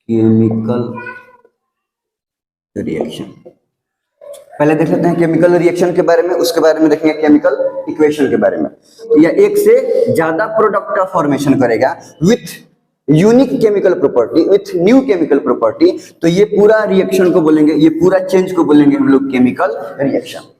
Chemical reaction. पहले देख लेते हैं केमिकल रिएक्शन के बारे में, उसके बारे में देखेंगे केमिकल इक्वेशन के बारे में। तो यह एक से ज्यादा प्रोडक्ट का फॉर्मेशन करेगा with unique chemical property, with new chemical property. तो ये पूरा रिएक्शन को बोलेंगे, ये पूरा चेंज को बोलेंगे हम लोग केमिकल रिएक्शन।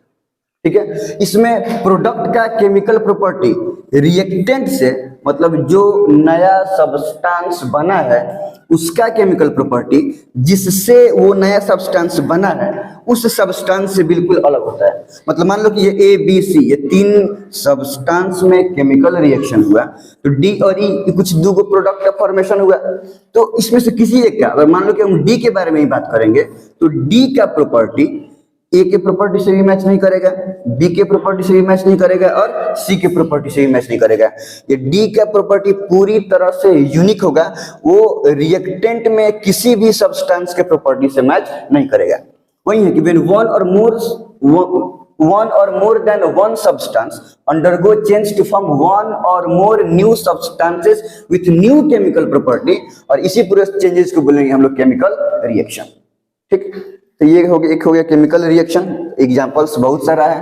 ठीक है, इसमें प्रोडक्ट का केमिकल प्रॉपर्टी रिएक्टेंट से, मतलब जो नया सब्सटेंस बना है उसका केमिकल प्रॉपर्टी जिससे वो नया सब्सटेंस बना है उस सब्सटेंस से बिल्कुल अलग होता है। मतलब मान लो कि ये ए बी सी, ये तीन सब्सटेंस में केमिकल रिएक्शन हुआ, तो डी और ई कुछ दो प्रोडक्ट का फॉर्मेशन हुआ। तो इसमें से किसी एक का, अगर मान लो कि हम डी के बारे में ही बात करेंगे, तो डी का प्रॉपर्टी ए के प्रॉपर्टी से भी मैच नहीं करेगा, बी के प्रॉपर्टी से भी मैच नहीं करेगा और सी के प्रॉपर्टी से भी मैच नहीं करेगा। ये डी का प्रॉपर्टी पूरी तरह से यूनिक होगा, वो रिएक्टेंट में किसी भी सब्सटेंस के प्रॉपर्टी से मैच नहीं करेगा। वही है कि when one or more than one substance undergo change to form one or more new substances with new chemical property, और इसी पूरे चेंजेस को बोलेंगे हम लोग केमिकल रिएक्शन। ठीक, तो ये हो गया, एक हो गया केमिकल रिएक्शन। एग्जांपल्स बहुत सारा है।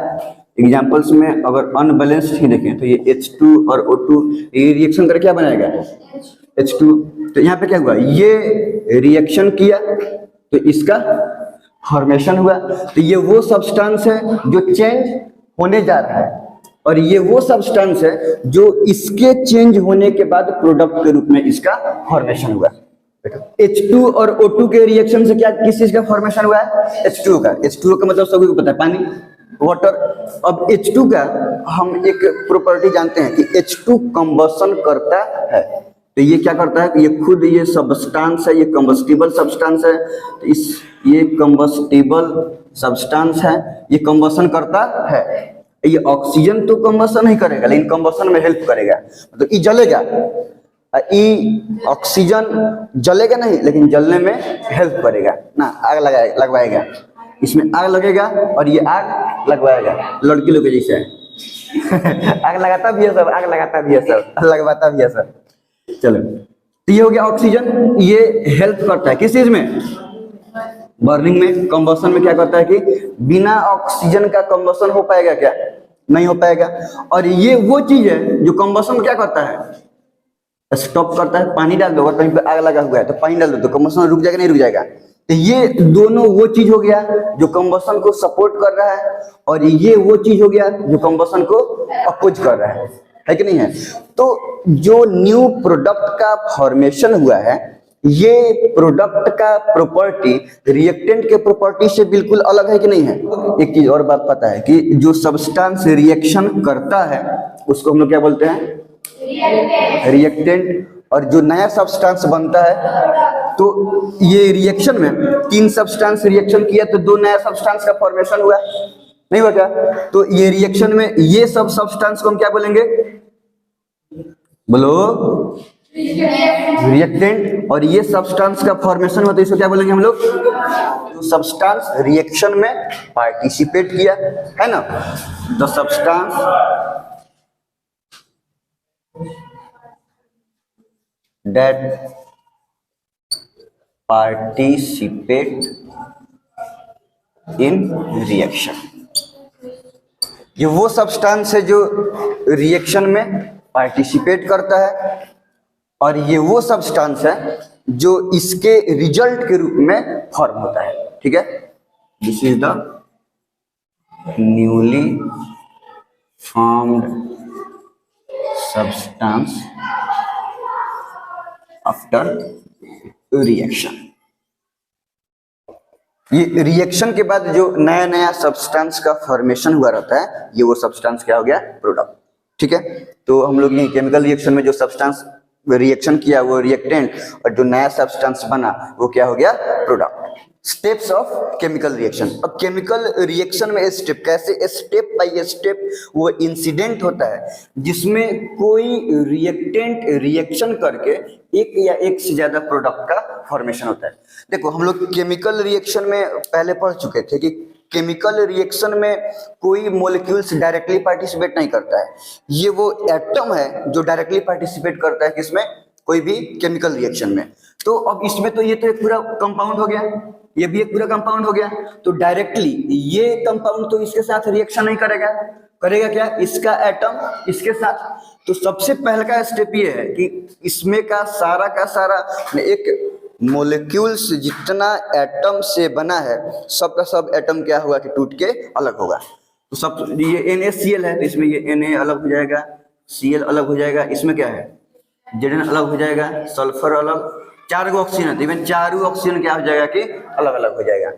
एग्जांपल्स में अगर अनबैलेंस्ड ही देखें तो ये H2 और O2, ये रिएक्शन करके क्या बनाएगा H2। तो यहाँ पे क्या हुआ, ये रिएक्शन किया तो इसका फॉर्मेशन हुआ। तो ये वो सब्सटेंस है जो चेंज होने जा रहा है, और ये वो सब्सटेंस है जो इसके चेंज होने के बाद प्रोडक्ट के रूप में इसका फॉर्मेशन हुआ। H2 और O2 के रिएक्शन से क्या, किस चीज का फॉर्मेशन हुआ है, H2 का। H2 का मतलब सभी को पता है, पानी, वाटर। अब H2 का हम एक प्रॉपर्टी जानते हैं कि H2 कंबशन करता है। तो ये क्या करता है, ये खुद ये सब्सटेंस है, ये कंबस्टिबल सब्सटेंस है। तो ये कंबस्टिबल सब्सटेंस है, ये कंबशन करता है। ये ऑक्सीजन तो कंबशन नहीं करेगा, लेकिन कंबशन में हेल्प करेगा। तो ये जलेगा, ऑक्सीजन जलेगा नहीं, लेकिन जलने में हेल्प करेगा ना, आग लगवाएगा। इसमें आग लगेगा और ये आग लगवाएगा, लड़की लोग जैसे है आग लगाता भी है सब, आग लगाता भी है सब, लगवाता भी है सब। चलो, तो ये हो गया ऑक्सीजन, ये हेल्प करता है किस चीज में, बर्निंग में। कंबशन में क्या करता है कि बिना ऑक्सीजन का कंबशन हो पाएगा क्या, नहीं हो पाएगा। और ये वो चीज है जो कंबशन क्या करता है, स्टॉप करता है। पानी डाल दो, अगर कहीं पे आग लगा हुआ है तो पानी डाल दो तो कंबशन रुक जाएगा, नहीं रुक जाएगा। तो ये दोनों वो चीज हो गया जो कंबशन को सपोर्ट कर रहा है, और ये वो चीज हो गया जो कंबशन को अपोज कर रहा है कि नहीं है। तो जो न्यू प्रोडक्ट का फॉर्मेशन हुआ है, ये प्रोडक्ट का प्रॉपर्टी रिएक्टेंट के प्रॉपर्टी से बिल्कुल अलग है कि नहीं है। एक चीज और बात पता है कि जो सब्सटेंस रिएक्शन करता है उसको हम लोग क्या बोलते हैं, रिएक्टेंट। और जो नया सब्सटेंस बनता है, तो ये रिएक्शन में तीन सब्सटेंस रिएक्शन किया तो दो नया सब्सटेंस का फॉर्मेशन हुआ, नहीं हुआ क्या। तो ये रिएक्शन में ये सब सब्सटेंस को हम क्या बोलेंगे, बोलो, रिएक्टेंट। और ये सब्सटेंस का फॉर्मेशन होता है, इसको क्या बोलेंगे हम लोग, जो सब्सटेंस रिएक्शन में पार्टिसिपेट किया है ना, the substance that participate in reaction। ये वो सब्सटेंस है जो रिएक्शन में पार्टिसिपेट करता है, और ये वो सब्सटेंस है जो इसके रिजल्ट के रूप में फॉर्म होता है। ठीक है, this is the newly formed substance after reaction. ये रिएक्शन के बाद जो नया नया सब्सटेंस का फॉर्मेशन हुआ रहता है, ये वो सब्सटेंस क्या हो गया, प्रोडक्ट। ठीक है, तो हम लोग ये केमिकल रिएक्शन में जो सब्सटेंस रिएक्शन किया वो रिएक्टेंट, और जो नया सब्सटेंस बना वो क्या हो गया, product. Steps of chemical reaction. अब केमिकल रिएक्शन में स्टेप कैसे, स्टेप बाय स्टेप वो इंसिडेंट होता है जिसमें कोई रिएक्टेंट रिएक्शन करके एक या एक से ज्यादा प्रोडक्ट का फॉर्मेशन होता है। देखो, हम लोग केमिकल रिएक्शन में पहले पढ़ चुके थे कि केमिकल रिएक्शन में कोई मॉलिक्यूल्स डायरेक्टली पार्टिसिपेट नहीं करता है, ये वो एटम है जो डायरेक्टली पार्टिसिपेट करता है किसमें, कोई भी केमिकल रिएक्शन में। तो अब इसमें तो ये तो एक पूरा कंपाउंड हो गया, ये भी एक पूरा कंपाउंड हो गया, तो डायरेक्टली ये कंपाउंड तो इसके साथ रिएक्शन नहीं करेगा, करेगा क्या, इसका एटम इसके साथ। तो सबसे पहले का स्टेप ये है कि इसमें का सारा एक मोलिक्यूल्स जितना एटम से बना है सब का सब एटम क्या होगा कि टूट के अलग होगा। तो सब ये NaCl है तो इसमें ये Na अलग हो जाएगा, Cl अलग हो जाएगा, इसमें क्या है Zn अलग हो जाएगा, सल्फर अलग, 4 गो ऑक्सीजन है तो इवन चारों ऑक्सीजन क्या हो जाएगा कि अलग अलग हो जाएगा।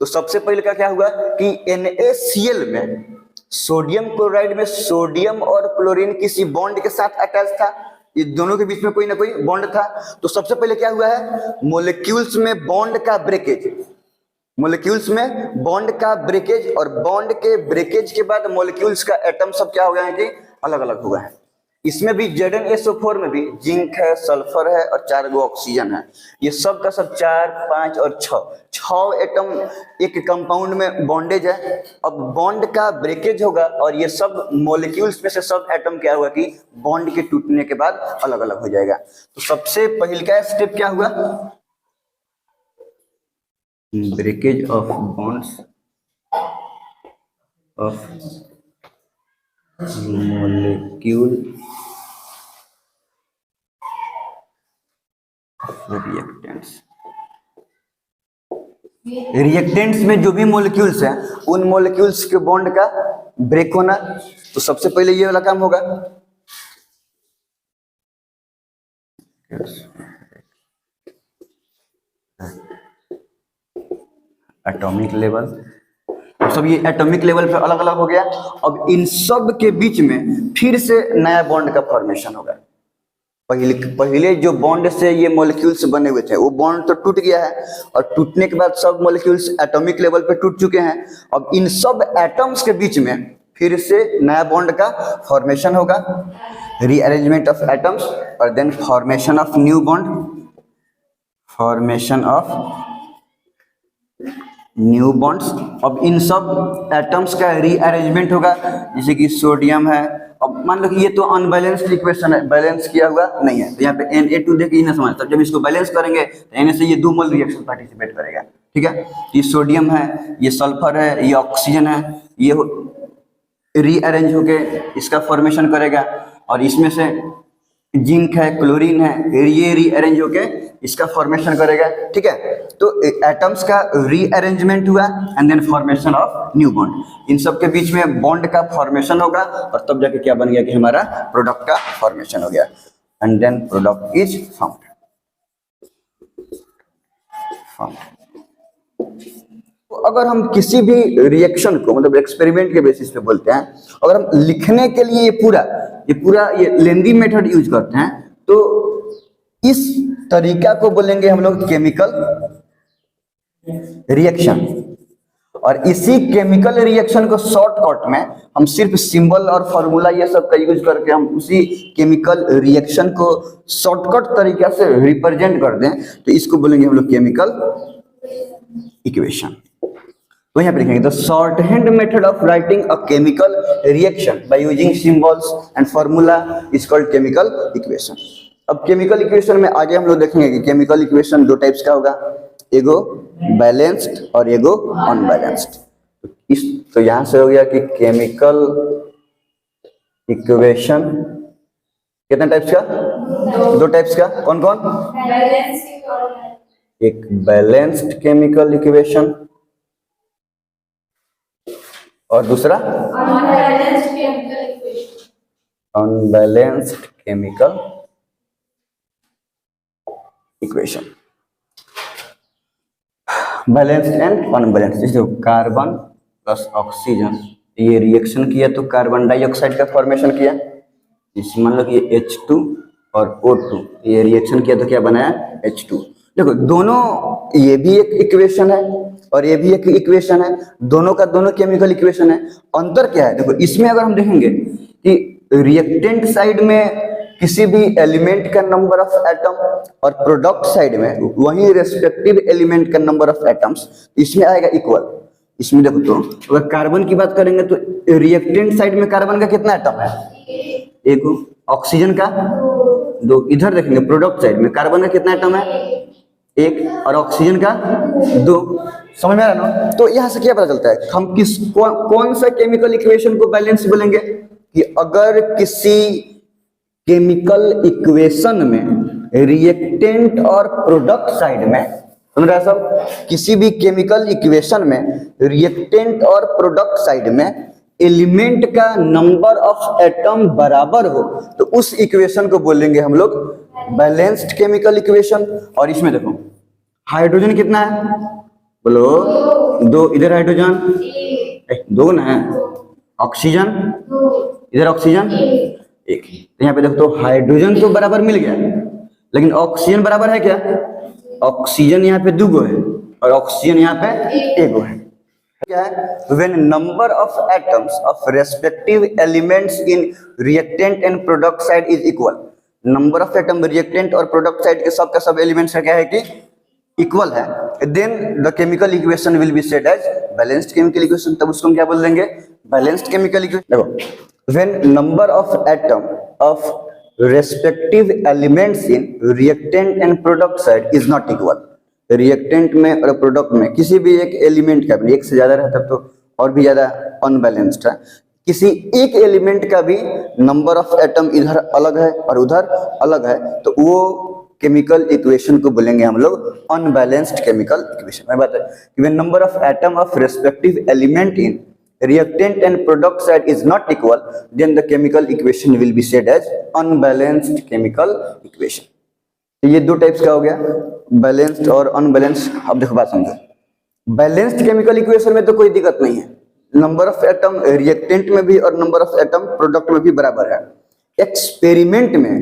तो सबसे पहले का क्या हुआ कि NaCl में सोडियम क्लोराइड में सोडियम और क्लोरीन किसी बॉन्ड के साथ अटैच था, ये दोनों के बीच में कोई ना कोई बॉन्ड था। तो सबसे पहले क्या हुआ है, मोलिक्यूल्स में बॉन्ड का ब्रेकेज, मोलिक्यूल्स में बॉन्ड का ब्रेकेज, और बॉन्ड के ब्रेकेज के बाद मोलिक्यूल्स का एटम सब क्या हो गया है कि अलग अलग हो गए हैं। इसमें भी ZnSO4 में भी जिंक है, सल्फर है और 4 गो ऑक्सीजन है, ये सब का सब 4, 5 और 6 एटम एक कंपाउंड में बॉन्डेज है। अब बॉन्ड का ब्रेकेज होगा और ये सब मॉलिक्यूल्स में से सब एटम क्या हुआ कि बॉन्ड के टूटने के बाद अलग अलग हो जाएगा। तो सबसे पहले का स्टेप क्या हुआ, breakage of bonds of molecule reactants में जो भी मॉलिक्यूल्स हैं उन मॉलिक्यूल्स के बॉन्ड का ब्रेक होना। तो सबसे पहले ये वाला काम होगा, एटॉमिक लेवल, सब ये एटॉमिक लेवल पे अलग अलग हो गया। अब इन सब के बीच में फिर से नया बॉन्ड का फॉर्मेशन होगा। पहले जो बॉन्ड से ये मॉलिक्यूल्स बने हुए थे वो बॉन्ड तो टूट गया है, और टूटने के बाद सब मॉलिक्यूल्स एटॉमिक लेवल पे टूट चुके हैं। अब इन सब एटम्स के बीच में फिर से नया बॉन्ड का फॉर्मेशन होगा, रीअरेंजमेंट ऑफ एटम्स और then formation of new bond, formation of new bonds. अब इन सब एटम्स का रीअरेंजमेंट होगा, जैसे कि सोडियम है। अब मान लो कि ये तो अनबैलेंस्ड इक्वेशन है, बैलेंस किया हुआ नहीं है, तो यहाँ पे Na2 देखिए ना समझ, तब जब इसको बैलेंस करेंगे तो Na से ये 2 मोल रिएक्शन पार्टिसिपेट करेगा, ठीक है। ये सोडियम है, ये सल्फर है, ये ऑक्सीजन है, ये रीअरेंज होके इसका फॉर्मेशन करेगा, और इसमें से जिंक है, क्लोरीन है, ये रीअरेंज होके इसका फॉर्मेशन करेगा, ठीक है। तो एटम्स का रीअरेंजमेंट हुआ and then formation of new bond, इन सब के बीच में बॉन्ड का फॉर्मेशन होगा, और तब जाके क्या बन गया कि हमारा प्रोडक्ट का फॉर्मेशन हो गया, and then product is found. तो अगर हम किसी भी रिएक्शन को मतलब एक्सपेरिमेंट के बेसिस पे बोलते हैं, अगर हम लिखने के लिए ये पूरा लेंदी मेथड यूज करते हैं, तो इस तरीका को बोलेंगे हम लोग केमिकल रिएक्शन। और इसी केमिकल रिएक्शन को शॉर्टकट में हम सिर्फ सिंबल और फॉर्मूला ये सब का यूज करके हम उसी केमिकल रिएक्शन को शॉर्टकट तरीका से रिप्रेजेंट कर दें, तो इसको बोलेंगे हम लोग केमिकल इक्वेशन। तो यहाँ पे लिखेंगे the short hand method of writing a chemical reaction by using symbols and formula is called chemical equation. अब केमिकल इक्वेशन में आगे हम लोग देखेंगे कि केमिकल इक्वेशन 2 टाइप्स का होगा, एगो बैलेंस्ड और एगो अनबैलेंस्ड। तो यहां से हो गया कि केमिकल इक्वेशन कितने टाइप्स का, 2 टाइप्स का, कौन कौन, एक बैलेंस्ड केमिकल इक्वेशन और दूसरा unbalanced chemical equation. Balanced and unbalanced, जैसे कार्बन प्लस ऑक्सीजन ये रिएक्शन किया तो कार्बन डाइऑक्साइड का फॉर्मेशन किया, इसमें मान लो कि H2 और O2 ये रिएक्शन किया तो क्या बनाया H2। देखो दोनों, ये भी एक इक्वेशन है और ये भी एक इक्वेशन है, दोनों का दोनों केमिकल इक्वेशन है। अंतर क्या है, देखो इसमें अगर हम देखेंगे कि रिएक्टेंट साइड में किसी भी एलिमेंट का नंबर ऑफ एटम और प्रोडक्ट साइड में वही रेस्पेक्टिव एलिमेंट का नंबर ऑफ एटम्स, इसमें आएगा इक्वल। इसमें देखो तो अगर कार्बन की बात करेंगे तो रिएक्टेंट साइड में कार्बन का कितना एटम है, एक, ऑक्सीजन का दो। इधर देखेंगे प्रोडक्ट साइड में कार्बन का कितना एटम है, एक, और ऑक्सीजन का दो। समझ में आ रहा ना? तो यहाँ से क्या पता चलता है, हम कौन सा केमिकल इक्वेशन को बैलेंस बोलेंगे कि अगर किसी केमिकल इक्वेशन में रिएक्टेंट और प्रोडक्ट साइड में, समझ रहा सब, किसी भी केमिकल इक्वेशन में रिएक्टेंट और प्रोडक्ट साइड में एलिमेंट का नंबर ऑफ एटम बराबर हो तो उस इक्वेशन को बोलेंगे हम लोग बैलेंस्ड केमिकल इक्वेशन। और इसमें देखो हाइड्रोजन कितना है, बोलो दो, इधर हाइड्रोजन दो ना है, ऑक्सीजन इधर ऑक्सीजन एक। तो यहाँ पे देखो तो हाइड्रोजन तो बराबर मिल गया, लेकिन ऑक्सीजन बराबर है क्या, ऑक्सीजन यहाँ पे दो है और ऑक्सीजन यहाँ पे एक है। क्या है, when number of atoms of respective elements in reactant and product side is equal, number of atom reactant और प्रोडक्ट साइड के सब का सब एलिमेंट्स का क्या है कि इक्वल है, then the chemical equation will be said as balanced chemical equation. तब उसको हम क्या बोल देंगे, बैलेंस्ड केमिकल इक्वेशन। देखो when number of atom of respective elements in reactant and product side is not equal, reactant में और प्रोडक्ट में किसी भी एक एलिमेंट का, एक से ज्यादा रहता तो और भी ज्यादा अनबैलेंस्ड है, किसी एक एलिमेंट का भी नंबर ऑफ एटम इधर अलग है और उधर अलग है तो वो केमिकल इक्वेशन को बोलेंगे हम लोग अनबैलेंस्ड केमिकल इक्वेशन। मैं बात है कि when number of atom of respective element in reactant and product side is not equal, then the chemical equation will be said as unbalanced chemical equation। तो ये दो टाइप्स का हो गया, बैलेंस्ड और अनबैलेंस्ड। अब देखो बात समझो, बैलेंस्ड केमिकल इक्वेशन में तो कोई दिक्कत नहीं है, नंबर ऑफ एटम रिएक्टेंट में भी और नंबर ऑफ एटम प्रोडक्ट में भी बराबर है। एक्सपेरिमेंट में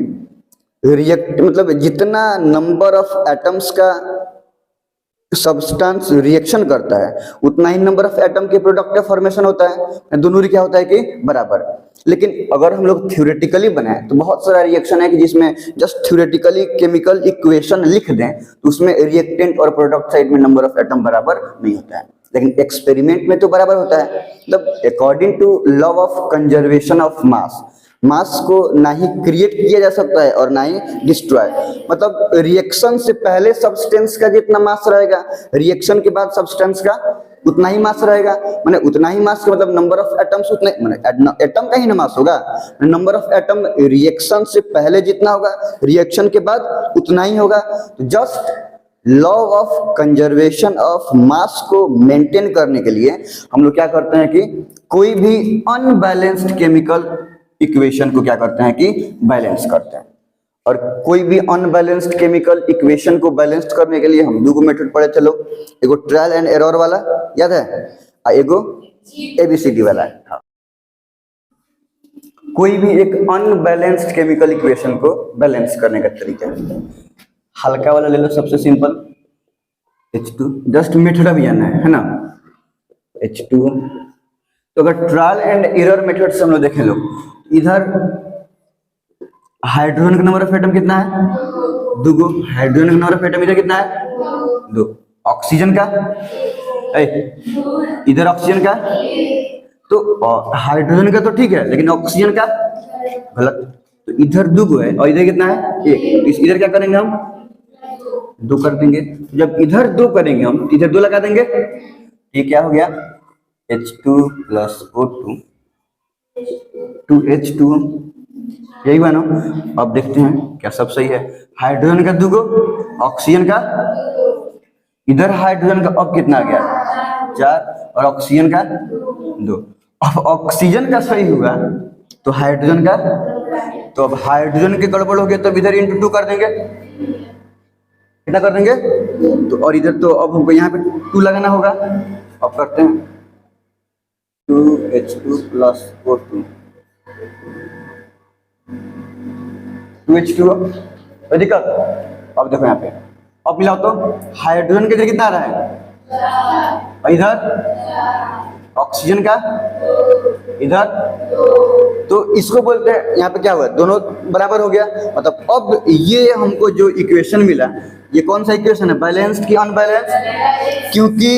रिएक्ट मतलब जितना नंबर ऑफ एटम्स का सब्सटेंस रिएक्शन करता है उतना ही नंबर ऑफ एटम के प्रोडक्ट का फॉर्मेशन होता है, दोनों क्या होता है कि बराबर। लेकिन अगर हम लोग थ्योरेटिकली बनाए तो बहुत सारा रिएक्शन है कि जिसमें जस्ट थ्योरेटिकली केमिकल इक्वेशन लिख दें तो उसमें रिएक्टेंट और प्रोडक्ट साइड में नंबर ऑफ एटम बराबर नहीं होता है, लेकिन एक्सपेरिमेंट में तो बराबर होता है। मतलब according to law of conservation of mass, mass को ना ही क्रिएट किया जा सकता है और ना ही डिस्ट्रॉय। मतलब रिएक्शन से पहले सब्सटेंस का जितना मास रहेगा रिएक्शन के बाद सब्सटेंस का उतना ही मास रहेगा, माने उतना ही मास का मतलब नंबर ऑफ एटम्स उतने, माने एटम का ही ना मास होगा, नंबर ऑफ एटम रिएक्शन से पहले जितना होगा रिएक्शन के बाद उतना ही होगा। Just law of conservation of मास को मेंटेन करने के लिए हम लोग क्या करते हैं कि कोई भी अनबैलेंस्ड केमिकल इक्वेशन को क्या करते हैं कि बैलेंस करते हैं। और कोई भी अनबैलेंस्ड केमिकल इक्वेशन को बैलेंस करने के लिए हम दो मेथड पढ़े, चलो एगो ट्रायल एंड एरर वाला याद है, एगो एबीसीडी वाला है। हाँ। कोई भी एक अनबैलेंस्ड केमिकल इक्वेशन को बैलेंस करने का तरीका है, हल्का वाला ले लो, सबसे सिंपल H2, जस्ट मेथड भी जाना है ना, H2। तो अगर ट्रायल एंड एरर मेथड से हम लोग देखें, लोग इधर हाइड्रोजन का नंबर ऑफ एटम कितना है, दो। हाइड्रोजन का नंबर ऑफ एटम इधर कितना है, दो। ऑक्सीजन का इधर ऑक्सीजन का, तो हाइड्रोजन का तो ठीक है लेकिन ऑक्सीजन का गलत, तो इधर दो है और इधर कितना है, एक। तो इधर क्या करेंगे हम, दो कर देंगे। जब इधर दो करेंगे हम इधर दो लगा देंगे, ये क्या हो गया, H2 plus O2 2H2, यही बना। अब देखते हैं क्या सब सही है। हाइड्रोजन का दो, ऑक्सीजन का, इधर हाइड्रोजन का अब कितना आ गया, 4, और ऑक्सीजन का 2। अब ऑक्सीजन का सही हुआ तो हाइड्रोजन का, तो अब हाइड्रोजन के गड़बड़ हो गया तो इधर इंटू 2 कर देंगे, कितना कर देंगे, तो और इधर तो अब हमको यहाँ पे 2 लगाना होगा। अब करते हैं 2H2 plus O2 2H2 दिक्कत। अब देखो यहाँ पे अब मिलाओ तो हाइड्रोजन के इधर कितना आ रहा है, और इधर ऑक्सीजन का इधर, तो इसको बोलते हैं यहाँ पे क्या हुआ, दोनों बराबर हो गया। मतलब अब ये हमको जो इक्वेशन मिला ये कौन सा इक्वेशन है, बैलेंस्ड की अनबैलेंस्ड, क्योंकि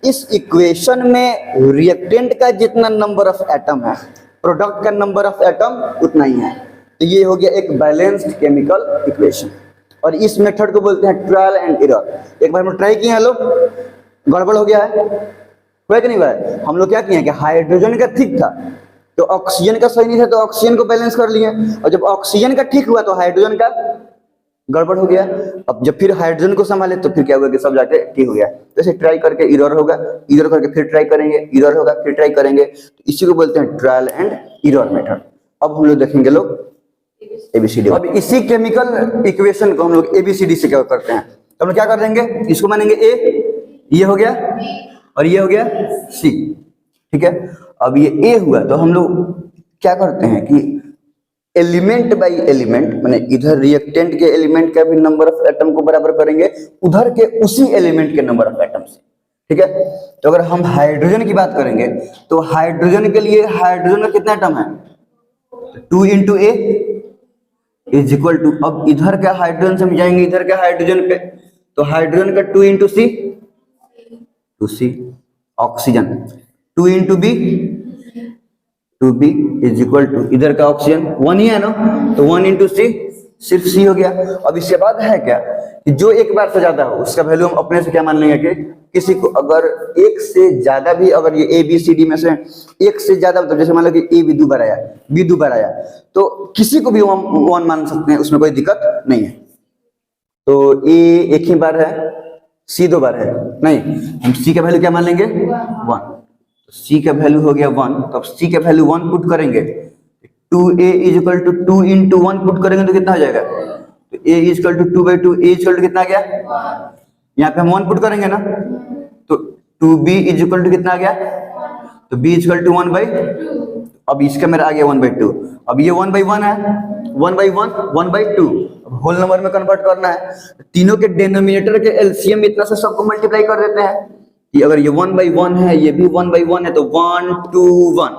इस इक्वेशन में रिएक्टेंट का जितना नंबर ऑफ एटम है प्रोडक्ट का नंबर ऑफ एटम उतना ही है। तो ये हो गया एक बैलेंस्ड केमिकल इक्वेशन, और इस मेथड को बोलते हैं ट्रायल एंड एरर। एक बार हम ट्राई किए हैं लोग, गड़बड़ हो गया है, हुआ कि नहीं हुआ है? हम लोग क्या किए कि हाइड्रोजन का ठीक था तो ऑक्सीजन का सही नहीं था, तो ऑक्सीजन को बैलेंस कर लिए, और जब ऑक्सीजन का ठीक हुआ तो हाइड्रोजन का गड़बड़ हो गया। अब जब फिर हाइड्रोजन को संभाले तो फिर क्या हुआ कि सब जाके ठीक हो गया। जैसे ट्राई करके एरर होगा, एरर करके फिर ट्राई करेंगे, एरर होगा फिर ट्राई करेंगे, तो इसी को बोलते हैं ट्रायल एंड एरर मेथड। अब हम लोग देखेंगे लोग एबीसीडी। अब इसी केमिकल इक्वेशन को हम लोग एबीसीडी से क्या करते हैं, तो हम लोग क्या कर देंगे, इसको मानेंगे ए, ये हो गया, और ये हो गया सी, ठीक है। अब ये ए हुआ तो हम लोग क्या करते हैं कि एलिमेंट बाय एलिमेंट, माने इधर रिएक्टेंट के एलिमेंट का भी नंबर ऑफ एटम को बराबर करेंगे उधर के उसी एलिमेंट के नंबर ऑफ एटम से, ठीक है। तो अगर हम हाइड्रोजन की बात करेंगे तो हाइड्रोजन के लिए हाइड्रोजन का कितना एटम है, 2 into a is equal to, अब इधर का हाइड्रोजन से हम जाएंगे इधर के हाइड्रोजन पे, तो हाइड्रोजन का 2 into c, 2c, oxygen 2 into b, 2b is equal to, इधर का ऑक्सीजन 1 ही है ना, तो 1 इंटू सी, सिर्फ सी हो गया। अब इसके बाद है क्या कि जो एक बार से ज्यादा हो उसका वैल्यू हम अपने से क्या मान लेंगे कि किसी को अगर एक से ज्यादा भी, अगर ये ए बी सी डी में से एक से ज्यादा, मतलब जैसे मान लो कि ए भी 2 बार आया, बी 2 बार आया, तो किसी को भी 1 मान सकते हैं, उसमें कोई दिक्कत नहीं है। तो ए एक ही बार है, सी 2 बार है, नहीं, हम सी का वैल्यू क्या मान लेंगे 1, तो सी का वैल्यू हो गया 1, तो अब सी का वैल्यू 1 पुट करेंगे, 2a is equal to 2 into 1 put करेंगे तो कितना हो जाएगा, तो a is equal to 2/2, a is equal to कितना आ गया, यहाँ पे हम 1 पुट करेंगे ना, तो 2b इज इक्वल टू कितना आ गया, तो b इज इक्वल टू 1/2, अब इसका मेरा आ गया 1/2, अब ये 1/1 है, 1/1 1/2, अब होल नंबर में कन्वर्ट करना है, तीनों के डिनोमिनेटर के एलसीएम इतना से सबको मल्टीप्लाई कर देते हैं, कि अगर ये 1/1 है, ये भी 1/1 है, तो 1 2 1,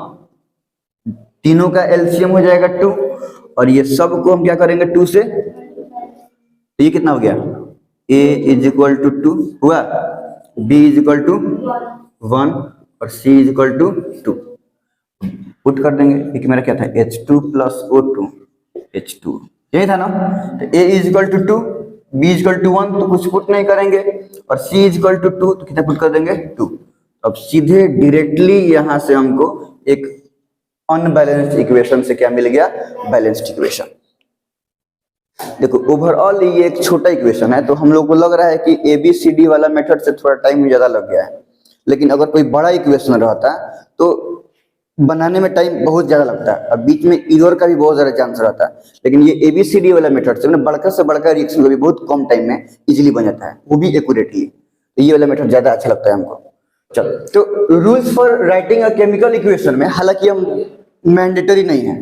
तीनों का एलसीएम हो जाएगा 2, और ये सब को हम क्या करेंगे 2 से, तो ये कितना हो गया, a इज इक्वल टू 2 हुआ, b इज इक्वल टू 1 और c is equal to 2 put कर देंगे, क्योंकि मेरा क्या था H2 प्लस O2 H2, यही था ना। तो a is equal to 2, b is equal to 1 तो कुछ पुट नहीं करेंगे, और c इज इक्वल टू 2 तो कितना पुट कर देंगे 2। अब सीधे डायरेक्टली यहां से हमको एक अनबैलेंस्ड इक्वेशन से क्या मिल गया, बैलेंस्ड इक्वेशन। देखो ओवरऑल ये एक छोटा इक्वेशन है, तो हम लोग को लग रहा है कि ABCD वाला मेथड से थोड़ा टाइम ज्यादा लग गया है, लेकिन अगर कोई बड़ा इक्वेशन रहता तो बनाने में टाइम बहुत ज्यादा लगता है, और बीच में एरर का भी बहुत ज्यादा चांस रहता है, लेकिन ये ABCD वाला मेथड से बड़का से बड़का रिएक्शन भी बहुत कम टाइम में इजीली बन जाता है, वो भी एक्यूरेटली। तो ये वाला मेथड ज्यादा अच्छा लगता है हमको। चलो, तो rules for writing a chemical equation में हालांकि हम मैंडेटरी नहीं है,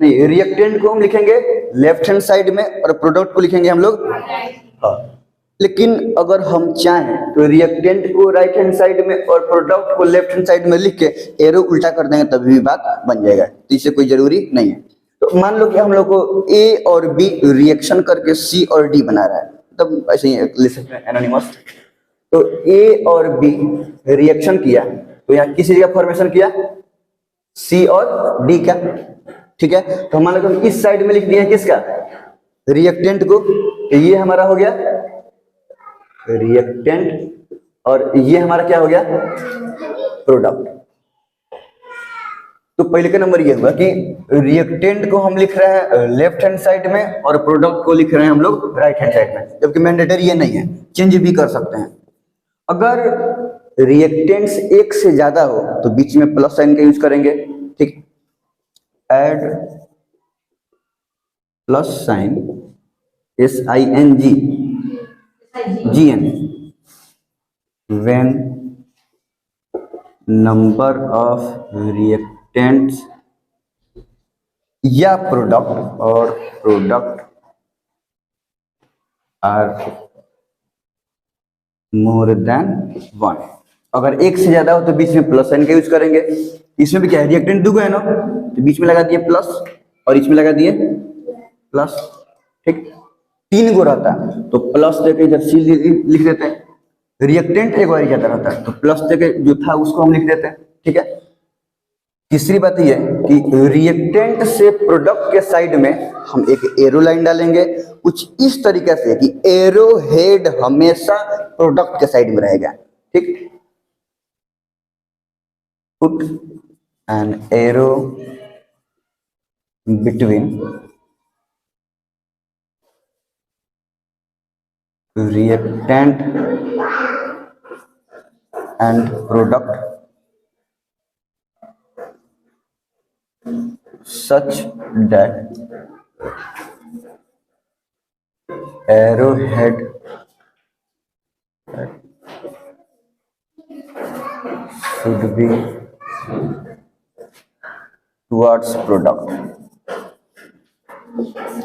नहीं, रिएक्टेंट को हम लिखेंगे लेफ्ट हैंड साइड में और प्रोडक्ट को लिखेंगे हम लोग, हाँ, लेकिन अगर हम चाहें तो रिएक्टेंट को राइट हैंड साइड में और प्रोडक्ट को लेफ्ट हैंड साइड में लिख के एरो उल्टा कर देंगे तभी भी बात बन जाएगा, तो इससे कोई जरूरी नहीं है। तो मान लो कि हम लोग को ए और बी रिएक्शन करके सी और डी बना रहा है, तब ऐसे ही लिख सकते हैं एनोनिमस। तो ए और बी रिएक्शन किया तो यहाँ किस चीज का फॉर्मेशन किया, सी और डी का, ठीक है। तो मान लो कि हम इस साइड में लिख दिए किसका, रिएक्टेंट को, तो ये हमारा हो गया रिएक्टेंट, और ये हमारा क्या हो गया प्रोडक्ट। तो पहले का नंबर ये हुआ कि रिएक्टेंट को हम लिख रहे हैं लेफ्ट हैंड साइड में और प्रोडक्ट को लिख रहे हैं हम लोग राइट हैंड साइड में, जबकि मैंडेटरी ये नहीं है, चेंज भी कर सकते हैं। अगर रिएक्टेंट्स एक से ज्यादा हो तो बीच में प्लस साइन का यूज करेंगे, ठीक, add plus sign SING GN when number of reactants या प्रोडक्ट और प्रोडक्ट आर मोर देन 1। अगर एक से ज्यादा हो तो बीच में प्लस साइन का यूज करेंगे। इसमें भी क्या है, रिएक्टेंट दो है ना, तो बीच में लगा दिए प्लस और इसमें लगा दिए प्लस, ठीक, 3 गो रहता है तो प्लस देके इधर सी लिख देते हैं। रिएक्टेंट एक बार ज्यादा रहता है तो प्लस देके जो था उसको हम लिख देते हैं, ठीक है। तीसरी बात ये कि रिएक्टेंट से प्रोडक्ट के साइड में हम एक एरो लाइन डालेंगे कुछ इस तरीके से कि एरो हेड हमेशा प्रोडक्ट के साइड में रहेगा, ठीक। Put an arrow between reactant and product such that arrowhead should be towards product।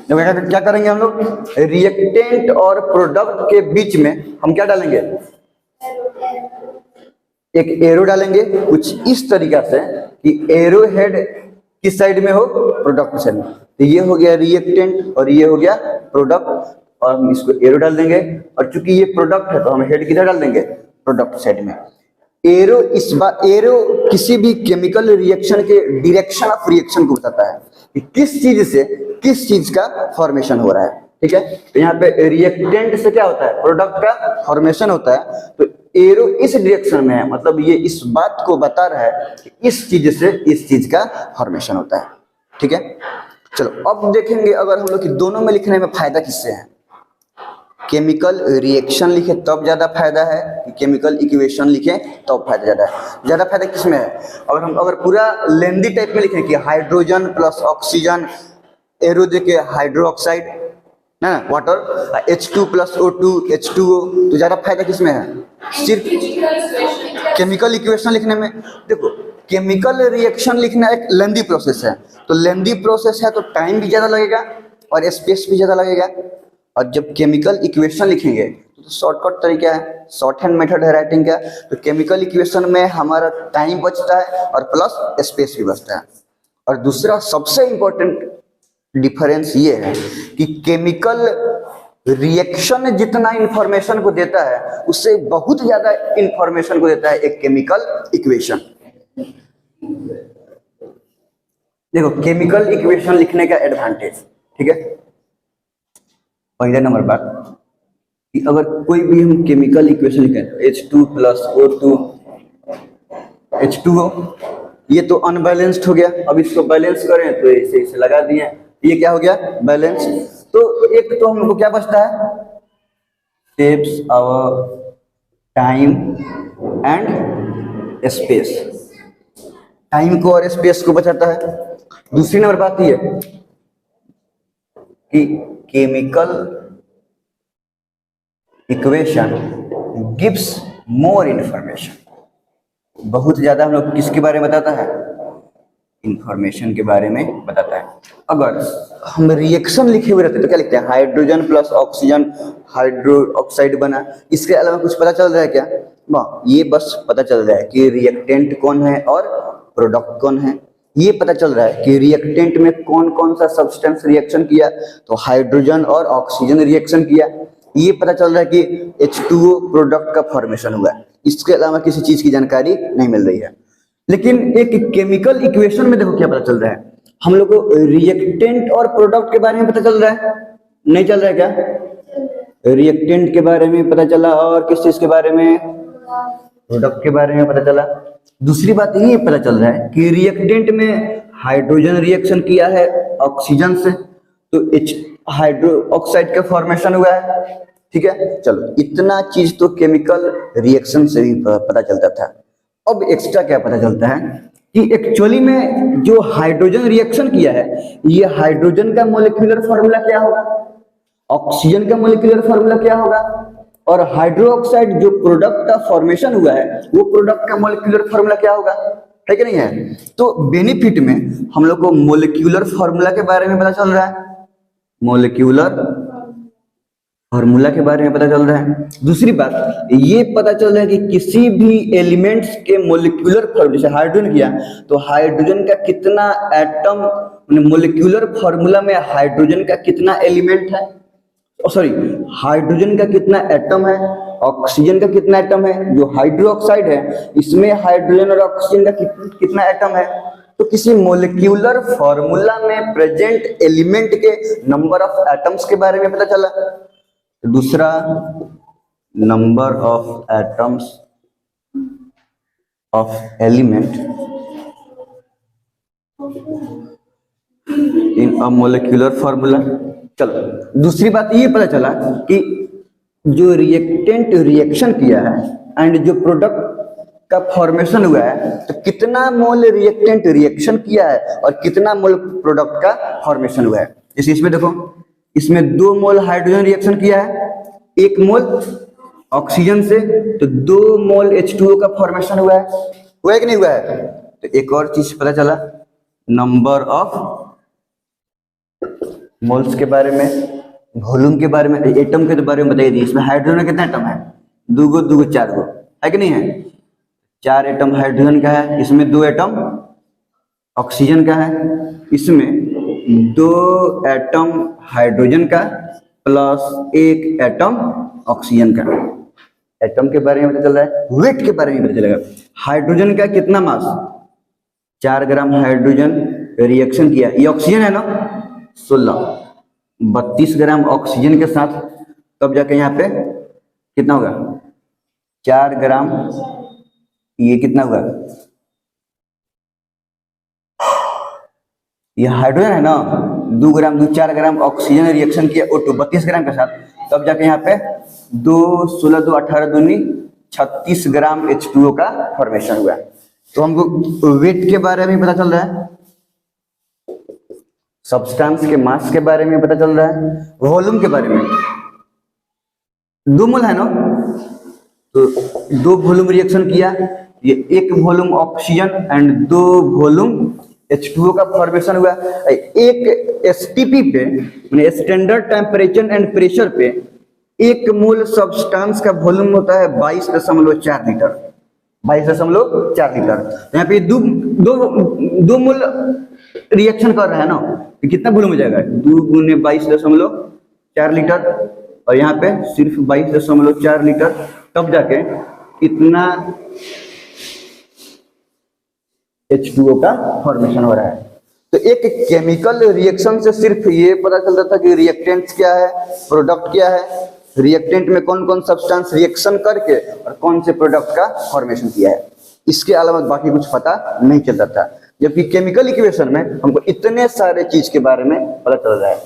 तो बेटा क्या करेंगे हम लोग, रिएक्टेंट और प्रोडक्ट के बीच में हम क्या डालेंगे, एक एरो डालेंगे कुछ इस तरीका से कि एरो हेड किस साइड में हो, प्रोडक्ट साइड में। तो ये हो गया रिएक्टेंट और ये हो गया प्रोडक्ट, और हम इसको एरो डाल देंगे, और चूंकि ये प्रोडक्ट है तो हम हेड किधर डाल देंगे, प्रोडक्ट साइड में। एरो इस बार एरो किसी भी केमिकल रिएक्शन के डायरेक्शन ऑफ रिएक्शन को बताता है कि किस चीज से किस चीज का फॉर्मेशन हो रहा है, ठीक है। तो यहाँ पे रिएक्टेंट से क्या होता है, प्रोडक्ट का फॉर्मेशन होता है। तो एरो इस डायरेक्शन में है, मतलब ये इस बात को बता रहा है कि इस चीज से इस चीज का फॉर्मेशन होता है, ठीक है। चलो अब देखेंगे अगर हम लोग दोनों में लिखने में फायदा किससे है। केमिकल रिएक्शन लिखे तब ज्यादा फायदा है कि केमिकल इक्वेशन लिखे तब फायदा ज्यादा है। ज्यादा फायदा किसमें है, अगर पूरा लेंदी टाइप में लिखें कि हाइड्रोजन प्लस ऑक्सीजन एरो देके हाइड्रो ऑक्साइड ना water H2 plus O2 H2O, तो ज्यादा फायदा किसमें है, सिर्फ केमिकल इक्वेशन लिखने में। देखो केमिकल रिएक्शन लिखना एक लेंदी प्रोसेस है, तो लेंदी प्रोसेस है तो टाइम भी ज्यादा लगेगा और स्पेस भी ज्यादा लगेगा। और जब केमिकल इक्वेशन लिखेंगे तो शॉर्टकट तरीका है, शॉर्ट हैंड मेथड है राइटिंग का। तो केमिकल इक्वेशन में हमारा टाइम बचता है और प्लस स्पेस भी बचता है। और दूसरा सबसे इंपॉर्टेंट डिफरेंस ये है कि केमिकल रिएक्शन जितना इंफॉर्मेशन को देता है उससे बहुत ज्यादा इंफॉर्मेशन को देता है एक केमिकल इक्वेशन। देखो केमिकल इक्वेशन लिखने का एडवांटेज, ठीक है। पहला नंबर बात कि अगर कोई भी हम केमिकल इक्वेशन लिखें H2 प्लस O2 H2O, ये तो अनबैलेंस्ड हो गया। अब इसको बैलेंस करें तो इसे लगा दिए, ये क्या हो गया, बैलेंस। तो एक तो हमको क्या बचता है, saves our time and space, time को और स्पेस को बचाता है। दूसरी नंबर बात ये कि chemical equation gives more information, बहुत ज्यादा हम लोग किसके बारे में बताता है, इंफॉर्मेशन के बारे में बताता है। अगर हम रिएक्शन लिखे हुए रहते तो क्या लिखते हैं, hydrogen plus oxygen hydro oxide बना, इसके अलावा कुछ पता चल रहा है क्या, वाह ये बस पता चल रहा है कि रिएक्टेंट कौन है और प्रोडक्ट कौन है। ये पता चल रहा है कि रिएक्टेंट में कौन कौन सा सब्सटेंस रिएक्शन किया, तो हाइड्रोजन और ऑक्सीजन रिएक्शन किया। ये पता चल रहा है कि H2O प्रोडक्ट का फॉर्मेशन हुआ है। इसके अलावा किसी चीज की जानकारी नहीं मिल रही है। लेकिन एक केमिकल इक्वेशन में देखो क्या पता चल रहा है, हम लोग को रिएक्टेंट और प्रोडक्ट के बारे में पता चल रहा है, नहीं चल रहा है क्या, रिएक्टेंट के बारे में पता चला और किस चीज के बारे में, प्रोडक्ट के बारे में पता चला। दूसरी बात ये पता चल रहा है कि रिएक्टेंट में हाइड्रोजन रिएक्शन किया है ऑक्सीजन से, तो हाइड्रो ऑक्साइड का फॉर्मेशन हुआ है, ठीक है। चलो इतना चीज तो केमिकल रिएक्शन से भी पता चलता था। अब एक्स्ट्रा क्या पता चलता है कि एक्चुअली में जो हाइड्रोजन रिएक्शन किया है, ये हाइड्रोजन का मॉलिक्यूलर फॉर्मूला क्या होगा, ऑक्सीजन का मॉलिक्यूलर फॉर्मूला क्या होगा, और हाइड्रोक्साइड जो प्रोडक्ट का फॉर्मेशन हुआ है वो प्रोडक्ट का मॉलिक्यूलर फॉर्मूला क्या होगा, है कि नहीं है। तो बेनिफिट में हम लोग को मॉलिक्यूलर फॉर्मूला के बारे में पता चल रहा है, मॉलिक्यूलर फॉर्मूला के बारे में पता चल रहा है। दूसरी बात ये पता चल रहा है कि किसी भी एलिमेंट्स के मॉलिक्यूलर फॉर्मूला, जैसे हाइड्रोजन किया तो हाइड्रोजन का कितना एटम, मॉलिक्यूलर फॉर्मूला में हाइड्रोजन का कितना एलिमेंट है, सॉरी हाइड्रोजन का कितना एटम है, ऑक्सीजन का कितना एटम है, जो हाइड्रोक्साइड है इसमें हाइड्रोजन और ऑक्सीजन का कितना एटम है। तो किसी मोलिक्यूलर फॉर्मूला में प्रेजेंट एलिमेंट के नंबर ऑफ एटम्स के बारे में पता चला। दूसरा, number of atoms of element in a molecular formula. चलो, दूसरी बात ये पता चला कि जो रिएक्टेंट रिएक्शन किया है एंड जो प्रोडक्ट का फॉर्मेशन हुआ है, तो कितना मोल रिएक्टेंट रिएक्शन किया है और कितना मोल प्रोडक्ट का फॉर्मेशन हुआ है। जैसे इसमें देखो, इसमें 2 मोल हाइड्रोजन रिएक्शन किया है, 1 मोल ऑक्सीजन से, तो 2 मोल H2O का फॉर्मेशन हुआ है कि नहीं हुआ है। तो एक और चीज पता चला, नंबर ऑफ मोल्स के बारे में, वॉल्यूम के बारे में, एटम के बारे में बताइए। इसमें हाइड्रोजन में कितने एटम है? 2 गो 2 गो 4 गो है कि नहीं है? 4 एटम हाइड्रोजन का है, इसमें 2 एटम ऑक्सीजन का है, इसमें 2 एटम हाइड्रोजन का प्लस 1 एटम ऑक्सीजन का। एटम के बारे में पता चल रहा है, वेट के बारे में पता चलेगा। हाइड्रोजन का कितना मास? 4 ग्राम हाइड्रोजन रिएक्शन किया, ये ऑक्सीजन है ना, 16, 32 ग्राम ऑक्सीजन के साथ, तब जाके यहाँ पे कितना होगा? 4 ग्राम, ये कितना हुआ? ये हाइड्रोजन है ना, 2 ग्राम 2 4 ग्राम ऑक्सीजन रिएक्शन किया O2 32 ग्राम के साथ, तब जाके यहाँ पे 2 16 2 18 दूनी 36 ग्राम H2O का फॉर्मेशन हुआ। तो हमको वेट के बारे में पता चल रहा है, सब्सटेंस के मास के बारे में पता चल रहा है, वॉल्यूम के बारे में। 2 मोल है ना, तो 2 वॉल्यूम रिएक्शन किया, ये 1 volume oxygen and 2 volume H2O का फॉर्मेशन हुआ। एक एसटीपी पे, माने स्टैंडर्ड टेम्परेचर एंड प्रेशर पे, 1 मोल सब्सटेंस का वॉल्यूम होता है 22.4 लीटर, 22.4 लीटर। यहाँ पे दो मोल रिएक्शन कर रहा है ना, तो कितना वॉल्यूम हो जाएगा? 2 गुने 22.4 लीटर, और यहाँ पे सिर्फ 22.4 लीटर, तब जाके इतना H2O का फॉर्मेशन हो रहा है। तो एक केमिकल रिएक्शन से सिर्फ ये पता चलता था कि रिएक्टेंट क्या है, प्रोडक्ट क्या है, रिएक्टेंट में कौन कौन सब्सटेंस रिएक्शन करके और कौन से प्रोडक्ट का फॉर्मेशन किया है, इसके अलावा बाकी कुछ पता नहीं चलता था। जबकि केमिकल इक्वेशन में हमको इतने सारे चीज के बारे में पता चल रहा है।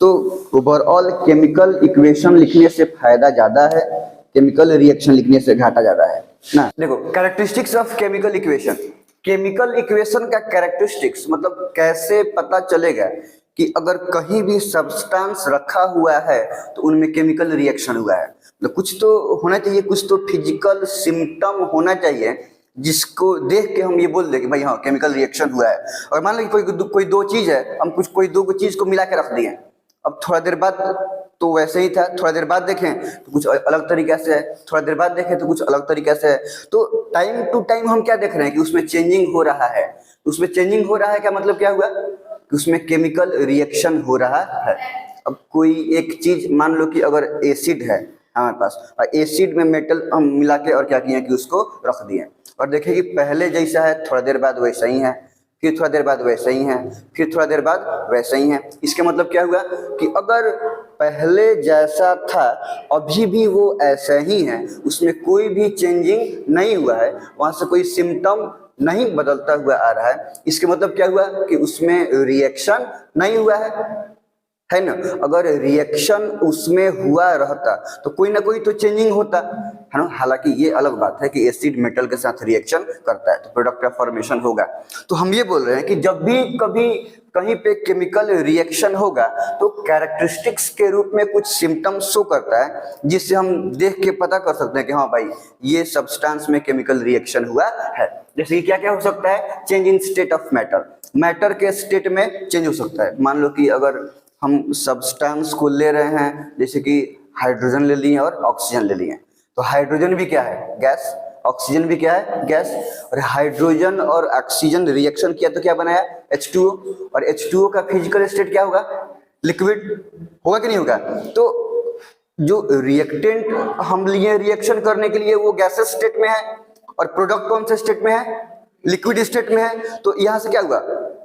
तो ओवरऑल केमिकल इक्वेशन लिखने से फायदा ज्यादा है, केमिकल रिएक्शन लिखने से घाटा ज्यादा है ना। देखो, characteristics of chemical equation. Chemical equation का कैरेक्टरिस्टिक्स मतलब कैसे पता चलेगा कि अगर कहीं भी सब्सटेंस रखा हुआ है तो उनमें केमिकल रिएक्शन हुआ है। मतलब कुछ तो होना चाहिए, कुछ तो फिजिकल सिम्टम होना चाहिए जिसको देख के हम ये बोल दे कि भाई हाँ केमिकल रिएक्शन हुआ है। और मान लो कोई 2 चीज है, हम कोई 2 चीज को मिला के रख दिए, अब थोड़ा देर बाद तो वैसे ही था, थोड़ा देर बाद देखें तो कुछ अलग तरीके से है, थोड़ा देर बाद देखें तो कुछ अलग तरीके से है। तो टाइम टू टाइम हम क्या देख रहे हैं कि उसमें चेंजिंग हो रहा है। उसमें चेंजिंग हो रहा है, क्या मतलब क्या हुआ कि उसमें केमिकल रिएक्शन हो रहा है। अब कोई एक चीज मान लो कि अगर एसिड है हमारे पास, और एसिड में मेटल हम मिला के और क्या किए कि उसको रख दिए, और देखें कि पहले जैसा है, थोड़ा देर बाद वैसा ही है, फिर थोड़ा देर बाद वैसा ही है, फिर थोड़ा देर बाद वैसा ही है। इसका मतलब क्या हुआ कि अगर पहले जैसा था अभी भी वो ऐसा ही है, उसमें कोई भी चेंजिंग नहीं हुआ है, वहां से कोई सिम्टम नहीं बदलता हुआ आ रहा है, इसके मतलब क्या हुआ कि उसमें रिएक्शन नहीं हुआ है ना। अगर रिएक्शन उसमें हुआ रहता तो कोई ना कोई तो चेंजिंग होता है ना। हालांकि ये अलग बात है कि एसिड मेटल के साथ रिएक्शन करता है तो प्रोडक्ट का फॉर्मेशन होगा। तो हम ये बोल रहे हैं कि जब भी कभी कहीं पे केमिकल रिएक्शन होगा तो कैरेक्टरिस्टिक्स के रूप में कुछ सिम्टम्स शो करता है, जिससे हम देख के पता कर सकते हैं कि हाँ भाई ये सब्सटेंस में केमिकल रिएक्शन हुआ है। जैसे कि क्या क्या हो सकता है, change in state of matter, matter के स्टेट में चेंज हो सकता है। मान लो कि अगर हम सब्सटेंस को ले रहे हैं, जैसे कि हाइड्रोजन ले लिए और ऑक्सीजन ले लिए, तो हाइड्रोजन भी क्या है, गैस, ऑक्सीजन भी क्या है, गैस, और हाइड्रोजन और ऑक्सीजन रिएक्शन किया तो क्या बनाया, H2O, और H2O का फिजिकल स्टेट क्या होगा, लिक्विड होगा कि नहीं होगा। तो जो रिएक्टेंट हम लिए रिएक्शन करने के लिए वो गैसेस स्टेट में है, और प्रोडक्ट कौन से स्टेट में है, लिक्विड स्टेट में है, तो यहां से क्या हुआ,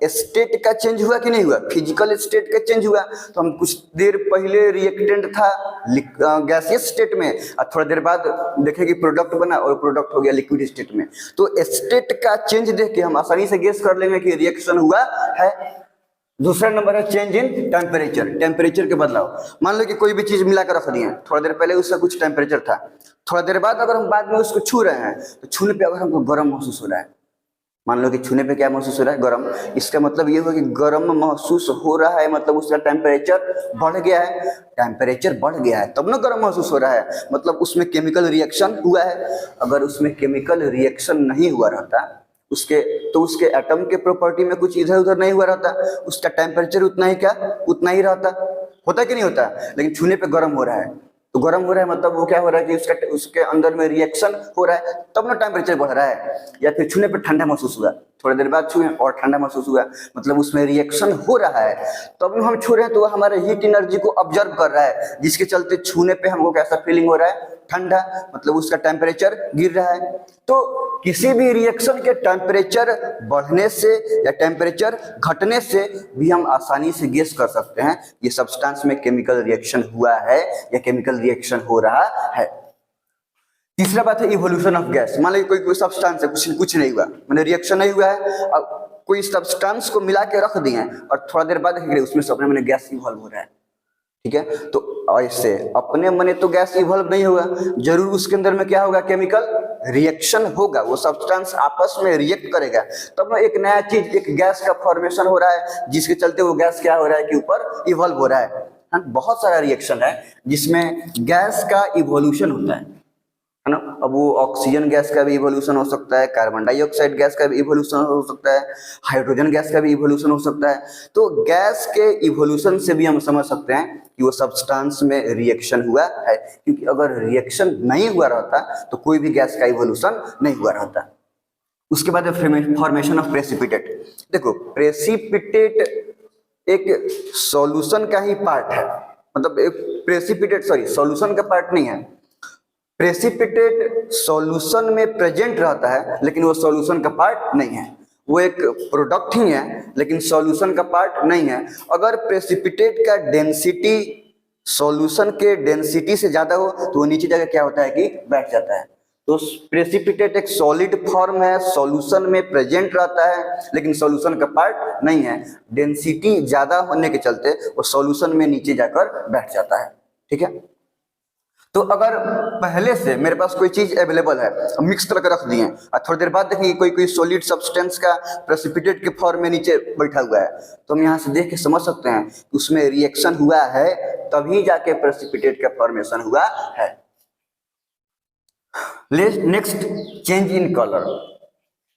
स्टेट का चेंज हुआ कि नहीं हुआ, फिजिकल स्टेट का चेंज हुआ। तो हम कुछ देर पहले रिएक्टेंट था गैसियस स्टेट में, और थोड़ा देर बाद देखें कि प्रोडक्ट बना और प्रोडक्ट हो गया लिक्विड स्टेट में। तो स्टेट का चेंज देख के हम आसानी से गेस कर लेंगे कि रिएक्शन हुआ है। दूसरा नंबर है चेंज इन टेम्परेचर, टेम्परेचर के बदलाव। मान लो कि कोई भी चीज मिलाकर रख दिए, थोड़ा देर पहले उसका कुछ टेम्परेचर था, थोड़ा देर बाद अगर हम बाद में उसको छू रहे हैं तो छूने पे अगर हमको गर्म महसूस हो रहा है, मान लो कि छूने पे क्या महसूस हो रहा है, गर्म, इसका मतलब ये हुआ कि गर्म महसूस हो रहा है, मतलब उसका टेम्परेचर बढ़ गया है, टेम्परेचर बढ़ गया है तब ना गर्म महसूस हो रहा है, मतलब उसमें केमिकल रिएक्शन हुआ है। अगर उसमें केमिकल रिएक्शन नहीं हुआ रहता उसके एटम के प्रॉपर्टी में कुछ इधर उधर नहीं हुआ रहता, उसका टेम्परेचर उतना ही क्या, उतना ही रहता, होता कि नहीं होता। लेकिन छूने पे गर्म हो रहा है, तो गर्म हो रहा है मतलब वो क्या हो रहा है कि उसके अंदर में रिएक्शन हो रहा है, तब ना टेम्परेचर बढ़ रहा है। या फिर छूने पे ठंडा महसूस हुआ, थोड़ी देर बाद छुए और ठंडा महसूस हुआ, मतलब उसमें रिएक्शन हो रहा है, तब हम छू रहे हैं तो वो हमारे हीट एनर्जी को ऑब्जर्व कर रहा है, जिसके चलते छूने पे हमको कैसा फीलिंग हो रहा है, ठंडा, मतलब उसका टेम्परेचर गिर रहा है। तो किसी भी रिएक्शन के टेम्परेचर बढ़ने से या टेम्परेचर घटने से भी हम आसानी से गेस कर सकते हैं ये सब्सटेंस में केमिकल रिएक्शन हुआ है या केमिकल रिएक्शन हो रहा है। तीसरा बात है इवोल्यूशन ऑफ गैस। मान लीजिए कोई सब्सटेंस है, कुछ नहीं हुआ, मैंने रिएक्शन नहीं हुआ है, अब कोई सब्सटेंस को मिला के रख दिए और थोड़ा देर बाद देखेंगे उसमें से अपने गैस इवॉल्व हो रहा है, ठीक है। तो ऐसे अपने मने तो गैस इवॉल्व नहीं होगा, जरूर उसके अंदर में क्या होगा, केमिकल रिएक्शन होगा, वो सब्सटेंस आपस में रिएक्ट करेगा, तब एक नया चीज, एक गैस का फॉर्मेशन हो रहा है, जिसके चलते वो गैस क्या हो रहा है कि ऊपर इवॉल्व हो रहा है। बहुत सारा रिएक्शन है जिसमें गैस का इवोल्यूशन होता है ना। अब वो ऑक्सीजन गैस का भी इवोल्यूशन हो सकता है, कार्बन डाइऑक्साइड गैस का भी इवोल्यूशन हो सकता है, हाइड्रोजन गैस का भी इवोल्यूशन हो सकता है। तो गैस के इवोल्यूशन से भी हम समझ सकते हैं कि वो सब्सटेंस में रिएक्शन हुआ है, क्योंकि अगर रिएक्शन नहीं हुआ रहता तो कोई भी गैस का इवोल्यूशन नहीं हुआ रहता। उसके बाद फॉर्मेशन ऑफ प्रेसिपिटेट। देखो प्रेसिपिटेट एक सॉल्यूशन का ही पार्ट है, मतलब एक प्रेसिपिटेट सॉल्यूशन का पार्ट नहीं है। प्रेसिपिटेट सॉल्यूशन में प्रेजेंट रहता है लेकिन वो सॉल्यूशन का पार्ट नहीं है, वो एक प्रोडक्ट ही है लेकिन सॉल्यूशन का पार्ट नहीं है। अगर प्रेसिपिटेट का डेंसिटी सॉल्यूशन के डेंसिटी से ज्यादा हो तो वो नीचे जाकर क्या होता है कि बैठ जाता है। तो प्रेसिपिटेट एक सॉलिड फॉर्म है, सॉल्यूशन में प्रेजेंट रहता है लेकिन सॉल्यूशन का पार्ट नहीं है, डेंसिटी ज्यादा होने के चलते वो सॉल्यूशन में नीचे जाकर बैठ जाता है, ठीक है। तो अगर पहले से मेरे पास कोई चीज अवेलेबल है, मिक्स करके रख दिए और थोड़ी देर बाद देखेंगे कोई सॉलिड सब्सटेंस का प्रेसिपिटेट के फॉर्म में नीचे बैठा हुआ है, तो हम यहाँ से देख के समझ सकते हैं कि उसमें रिएक्शन हुआ है, तभी जाके प्रेसिपिटेट का फॉर्मेशन हुआ है। Next, change in colour.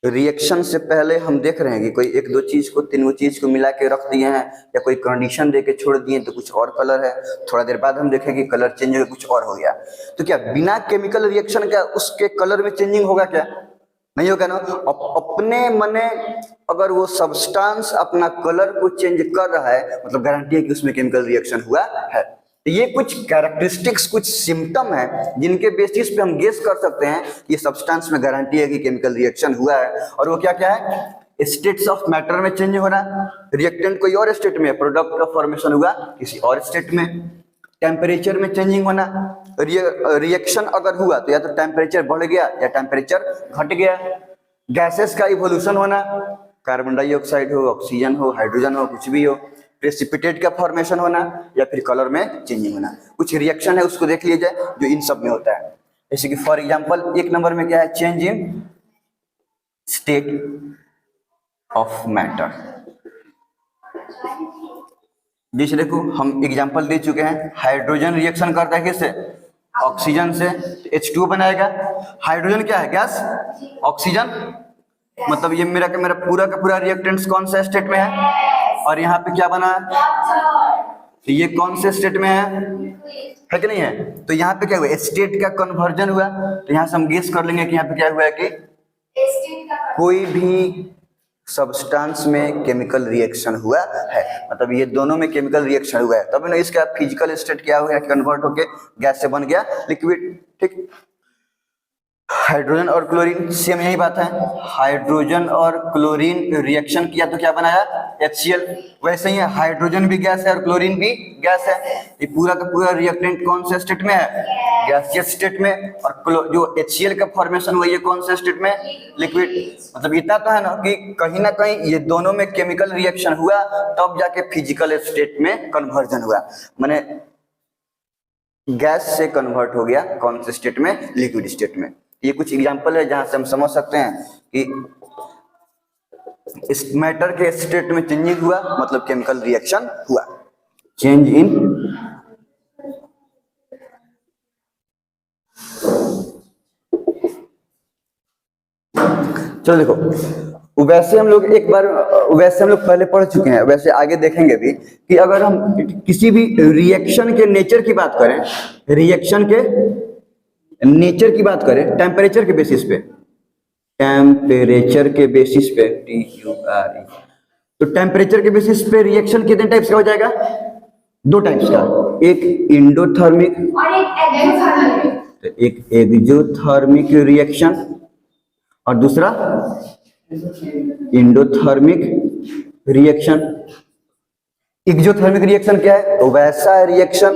Reaction से पहले हम देख रहे हैं कि कोई एक दो चीज को, तीन चीज को मिला के रख दिए हैं या कोई कंडीशन दे के छोड़ दिए तो कुछ और कलर है, थोड़ा देर बाद हम देखें कि कलर चेंज हो कुछ और हो गया। तो क्या बिना केमिकल रिएक्शन का उसके कलर में चेंजिंग होगा क्या? नहीं होगा ना। अपने मने अगर वो सब्सटेंस अपना कलर को चेंज कर रहा है मतलब गारंटी है कि उसमें केमिकल रिएक्शन हुआ है। तो ये कुछ कैरेक्टरिस्टिक्स, कुछ सिम्टम है जिनके बेसिस पे हम गेस कर सकते हैं कि सब्सटेंस में गारंटी है कि केमिकल रिएक्शन हुआ है। और वो क्या क्या है? स्टेट्स ऑफ मैटर में चेंज होना, रिएक्टेंट कोई और स्टेट में, प्रोडक्ट का फॉर्मेशन हुआ किसी और स्टेट में, टेम्परेचर में चेंजिंग होना, रिएक्शन अगर हुआ तो या तो टेम्परेचर बढ़ गया या टेम्परेचर घट गया, गैसेस का इवोल्यूशन होना, कार्बन डाइऑक्साइड हो, ऑक्सीजन हो, हाइड्रोजन हो, कुछ भी हो, प्रेसिपिटेट का फॉर्मेशन होना या फिर कलर में चेंजिंग होना। कुछ रिएक्शन है उसको देख लीजिए जो इन सब में होता है। जैसे कि फॉर एग्जांपल एक नंबर में क्या है? Change in state of matter. जैसे देखो हम एग्जांपल दे चुके हैं, हाइड्रोजन रिएक्शन करता है किससे? ऑक्सीजन से, H2O बनाएगा। हाइड्रोजन क्या है? गैस। ऑक्सीजन मतलब ये मेरा पूरा का पूरा रिएक्टेंट्स कौन सा स्टेट में है? और यहाँ पे क्या बना है? तो ये कौन से स्टेट में है कि नहीं है? तो यहाँ पे क्या हुआ? स्टेट का कन्वर्जन हुआ। तो यहाँ से हम गेस कर लेंगे कि यहाँ पे क्या हुआ है कि कोई भी सब्सटेंस में केमिकल रिएक्शन हुआ है, मतलब ये दोनों में केमिकल रिएक्शन हुआ है, तब ना इसका फिजिकल स्टेट क्या हुआ? कन्वर्ट होके गैस से बन गया लिक्विड, ठीक। हाइड्रोजन और क्लोरीन सेम यही बात है, हाइड्रोजन और क्लोरीन रिएक्शन किया तो क्या बनाया HCl। वैसे ही हाइड्रोजन भी गैस है और क्लोरीन भी गैस है, ये पूरा का पूरा रिएक्टेंट कौन से स्टेट में है, गैसियस स्टेट में। और जो HCl का फॉर्मेशन हुआ ये कौन से स्टेट में, लिक्विड। मतलब इतना तो है ना कि कहीं ना कहीं ये दोनों में केमिकल रिएक्शन हुआ तब जाके फिजिकल स्टेट में कन्वर्जन हुआ, माने गैस से कन्वर्ट हो गया कौन से स्टेट में, लिक्विड स्टेट में। ये कुछ एग्जांपल है जहां से हम समझ सकते हैं कि इस मैटर के स्टेट में चेंजिंग हुआ मतलब केमिकल रिएक्शन हुआ, चेंज इन चलो देखो, वैसे हम लोग एक बार वैसे हम लोग पहले पढ़ चुके हैं, वैसे आगे देखेंगे भी कि अगर हम किसी भी रिएक्शन के नेचर की बात करें, रिएक्शन के नेचर की बात करें टेम्परेचर के बेसिस पे, टेम्परेचर के बेसिस पे TURE, तो टेम्परेचर के बेसिस पे रिएक्शन कितने टाइप्स का हो जाएगा, दो टाइप्स का, एक इंडोथर्मिक और एक एक्सोथर्मिक रिएक्शन और दूसरा इंडोथर्मिक रिएक्शन। एक्सोथर्मिक रिएक्शन क्या है, तो वैसा रिएक्शन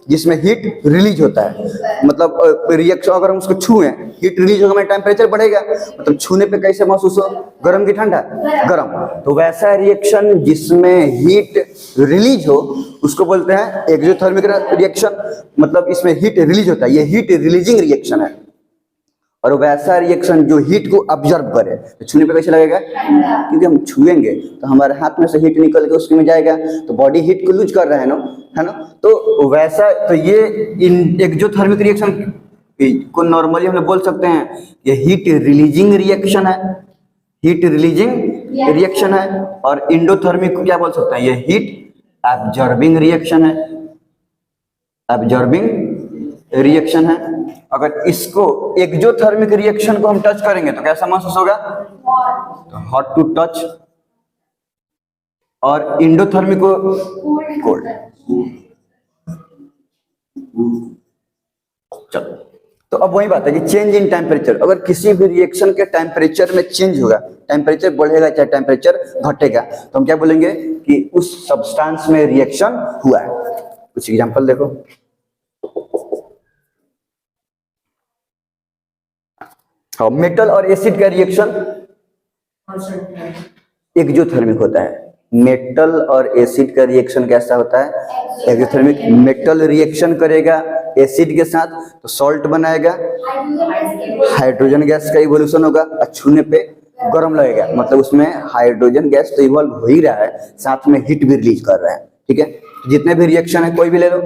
जिसमें हीट रिलीज होता है, मतलब रिएक्शन अगर हम उसको छुएं हीट रिलीज होगा, मतलब टेम्परेचर बढ़ेगा, मतलब छूने पे कैसे महसूस हो, गर्म की ठंडा, गर्म। तो वैसा रिएक्शन जिसमें हीट रिलीज हो उसको बोलते हैं एक्सोथर्मिक रिएक्शन, मतलब इसमें हीट रिलीज होता है, ये हीट रिलीजिंग रिएक्शन है। और वैसा रिएक्शन जो हीट को ऑब्जर्व करे, तो छूने पे कैसे लगेगा, क्योंकि हम छुएंगे तो हमारे हाथ में से हीट निकल के उसके में जाएगा, तो बॉडी हीट को लूज कर रहा है ना, तो वैसा, तो ये एक्सोथर्मिक रिएक्शन को नॉर्मली हम लोग बोल सकते हैं ये हीट रिलीजिंग रिएक्शन है, हीट रिलीजिंग रिएक्शन है। और इंडोथर्मिक को क्या बोल सकते हैं, ये हीट एब्जॉर्बिंग रिएक्शन है, एब्जॉर्बिंग रिएक्शन है। अगर इसको एक्सोथर्मिक रिएक्शन को हम टच करेंगे तो कैसा महसूस होगा, तो हॉट टू टच, और इंडोथर्मिक को कोल्ड। चलो, तो अब वही बात है कि चेंज इन टेम्परेचर, अगर किसी भी रिएक्शन के टेम्परेचर में चेंज होगा, टेम्परेचर बढ़ेगा चाहे टेम्परेचर घटेगा, तो हम क्या बोलेंगे कि उस सब्सटेंस में रिएक्शन हुआ है। कुछ एग्जांपल देखो, मेटल और एसिड का रिएक्शन एक्सोथर्मिक होता है। मेटल और एसिड का रिएक्शन कैसा होता है, एक्सोथर्मिक। मेटल रिएक्शन करेगा एसिड के साथ तो सॉल्ट बनाएगा, हाइड्रोजन गैस का इवोल्यूशन होगा, और छूने पे गर्म लगेगा, मतलब उसमें हाइड्रोजन गैस तो इवॉल्व हो ही रहा है, साथ में हीट भी रिलीज कर रहा है। ठीक है, जितने भी रिएक्शन है कोई भी ले लो,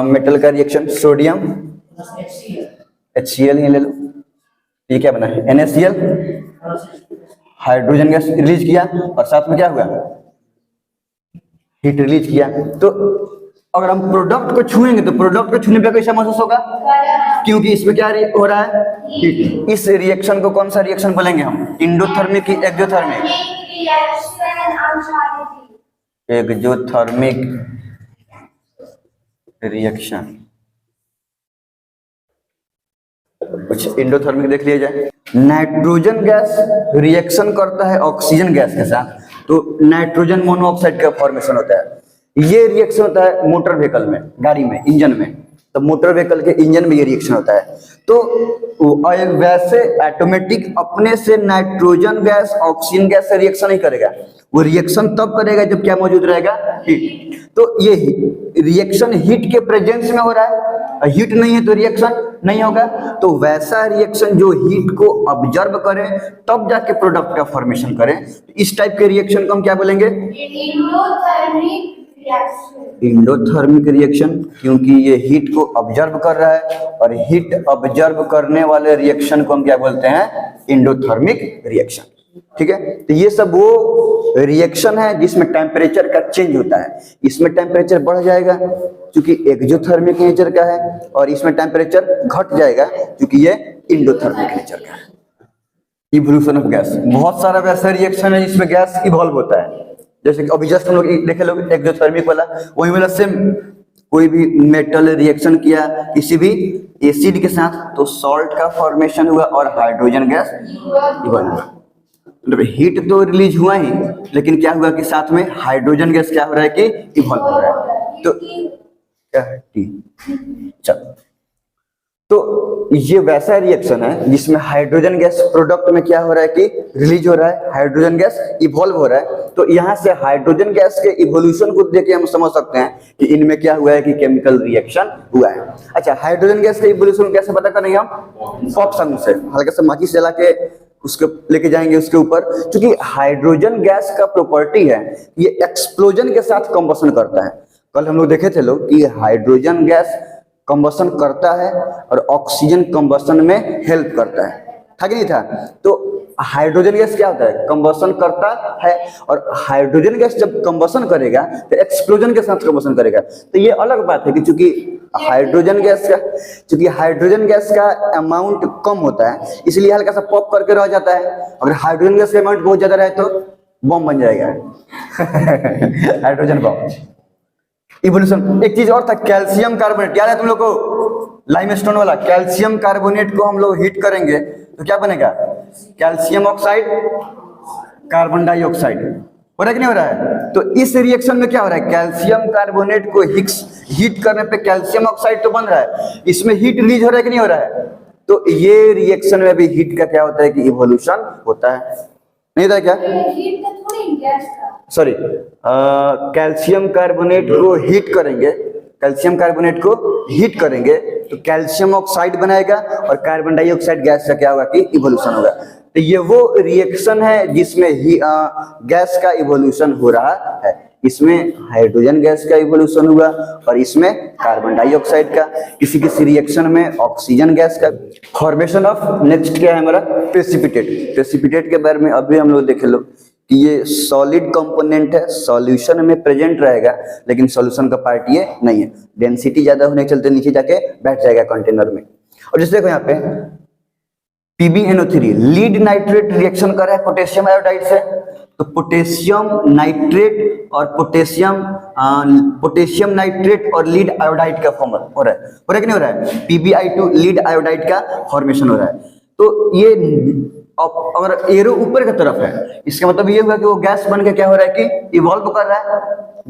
मेटल का रिएक्शन सोडियम HCl ही ले लो, ये क्या बना है NaCl, हाइड्रोजन गैस रिलीज किया और साथ में क्या हुआ, हीट रिलीज किया। तो अगर हम प्रोडक्ट को छुएंगे तो प्रोडक्ट को छूने पे कैसा महसूस होगा, क्योंकि इसमें क्या हो रहा है, हीट। इस रिएक्शन को कौन सा रिएक्शन बोलेंगे हम, इंडोथर्मिक की एक्सोथर्मिक, एक्सोथर्मिक रिएक्शन। कुछ इंडोथर्मिक देख लिया जाए। नाइट्रोजन गैस रिएक्शन करता है ऑक्सीजन गैस के साथ, तो नाइट्रोजन मोनोऑक्साइड का फॉर्मेशन होता है। ये रिएक्शन होता है मोटर व्हीकल में, गाड़ी में, इंजन में, तो मोटर व्हीकल के इंजन में ये रिएक्शन होता है। तो वैसे ऑटोमेटिक अपने से नाइट्रोजन गैस ऑक्सीजन गैस से रिएक्शन नहीं करेगा, वो रिएक्शन तब करेगा जब क्या मौजूद रहेगा, हीट। तो ये रिएक्शन हीट के प्रेजेंस में हो रहा है, हीट नहीं है तो रिएक्शन नहीं होगा। तो वैसा रिएक्शन जो हीट को ऑब्जर्व करे तब जाके प्रोडक्ट का फॉर्मेशन करे, इस टाइप के रिएक्शन को हम क्या बोलेंगे, इंडोथर्मिक रिएक्शन, क्योंकि ये हीट को ऑब्जर्व कर रहा है, और हीट ऑब्जर्व करने वाले रिएक्शन को हम क्या बोलते हैं, इंडोथर्मिक रिएक्शन। ठीक है, तो ये सब वो रिएक्शन है जिसमें टेम्परेचर का चेंज होता है। इसमें टेम्परेचर बढ़ जाएगा क्योंकि एक्सोथर्मिक नेचर का है, और इसमें टेम्परेचर घट जाएगा क्योंकि ये इंडोथर्मिक नेचर का है। इवोल्यूशन ऑफ गैस, बहुत सारा वैसा रिएक्शन है जिसमें गैस इवॉल्व होता है, जैसे कि अभी जस्ट हम लोग देखे लोग एक्सोथर्मिक वाला, वही वाला सेम कोई भी मेटल रिएक्शन किया किसी भी एसिड के साथ तो सॉल्ट का फॉर्मेशन हुआ और हाइड्रोजन गैस इवॉल्व हुआ। मतलब हीट तो रिलीज हुआ ही, लेकिन क्या हुआ कि साथ में हाइड्रोजन गैस क्या हो रहा है कि इवॉल्व हो रहा है। तो क्या है चलो, तो ये वैसा रिएक्शन है जिसमें हाइड्रोजन गैस प्रोडक्ट में क्या हो रहा है कि रिलीज हो रहा है, हाइड्रोजन गैस इवॉल्व हो रहा है। तो यहाँ से हाइड्रोजन गैस के इवोल्यूशन को देख के हम समझ सकते हैं कि इनमें क्या हुआ है कि केमिकल रिएक्शन हुआ है। अच्छा, हाइड्रोजन गैस का इवोल्यूशन कैसे पता करेंगे हम? ऑप्शन से हल्का सा माचिस जला के उसके लेके जाएंगे उसके ऊपर, क्योंकि हाइड्रोजन गैस का प्रॉपर्टी है ये एक्सप्लोजन के साथ कंबशन करता है। कल हम लोग देखे थे लोग कि हाइड्रोजन गैस कंबशन करता है और ऑक्सीजन कंबशन में हेल्प करता है, था कि नहीं था? तो हाइड्रोजन गैस क्या होता है? कंबशन करता है, और हाइड्रोजन गैस जब कंबशन करेगा तो एक्सप्लोजन के साथ कंबशन करेगा। तो ये अलग बात है कि चूंकि हाइड्रोजन गैस का अमाउंट कम होता है इसलिए हल्का सा पॉप करके रह जाता है। अगर हाइड्रोजन गैस का अमाउंट बहुत ज्यादा रहे तो बम बन जाएगा हाइड्रोजन बम। इवोल्यूशन। एक चीज और था, कैल्शियम कार्बोनेट, याद है तुम लोग को? लाइमस्टोन वाला कैल्शियम कार्बोनेट को हम लोग हीट करेंगे तो क्या बनेगा? Calcium oxide, carbon dioxide. हो रहा है कि नहीं हो रहा है? तो इस रिएक्शन में क्या हो रहा है? कैल्शियम कार्बोनेट को हीट करने पे कैल्शियम ऑक्साइड तो बन रहा है, इसमें हीट रिलीज हो रहा है कि नहीं हो रहा है? तो ये रिएक्शन में भी हीट का क्या होता है कि इवोल्यूशन होता है, नहीं था क्या? सॉरी, कैल्शियम कार्बोनेट को हीट करेंगे, कैल्शियम कार्बोनेट को हीट करेंगे तो कैल्शियम ऑक्साइड बनाएगा और कार्बन डाइऑक्साइड गैस का क्या होगा कि इवोल्यूशन होगा। तो ये वो रिएक्शन है जिसमें गैस का इवोल्यूशन हो रहा है। इसमें हाइड्रोजन गैस का इवोल्यूशन हुआ और इसमें कार्बन डाइऑक्साइड का, किसी किसी रिएक्शन में ऑक्सीजन गैस का। फॉर्मेशन ऑफ नेक्स्ट क्या है हमारा? प्रेसिपिटेट। प्रेसिपिटेट के बारे में अभी हम लोग देखे लो कि ये सॉलिड कंपोनेंट है, सॉल्यूशन में प्रेजेंट रहेगा लेकिन सॉल्यूशन का पार्ट ये नहीं है। डेंसिटी ज्यादा होने के चलते नीचे जाके बैठ जाएगा कंटेनर में। और जैसे देखो यहाँ पे PbNO3 लीड नाइट्रेट रिएक्शन कर रहा है पोटेशियम आयोडाइड से, तो पोटेशियम नाइट्रेट और पोटेशियम नाइट्रेट और लीड आयोडाइड का फॉर्म हो रहा है कि नहीं हो रहा है? PbI2 लीड आयोडाइड का फॉर्मेशन हो रहा है। तो ये अगर एरो ऊपर की तरफ है इसका मतलब ये हुआ कि वो गैस बन के क्या हो रहा है कि इवॉल्व कर रहा है,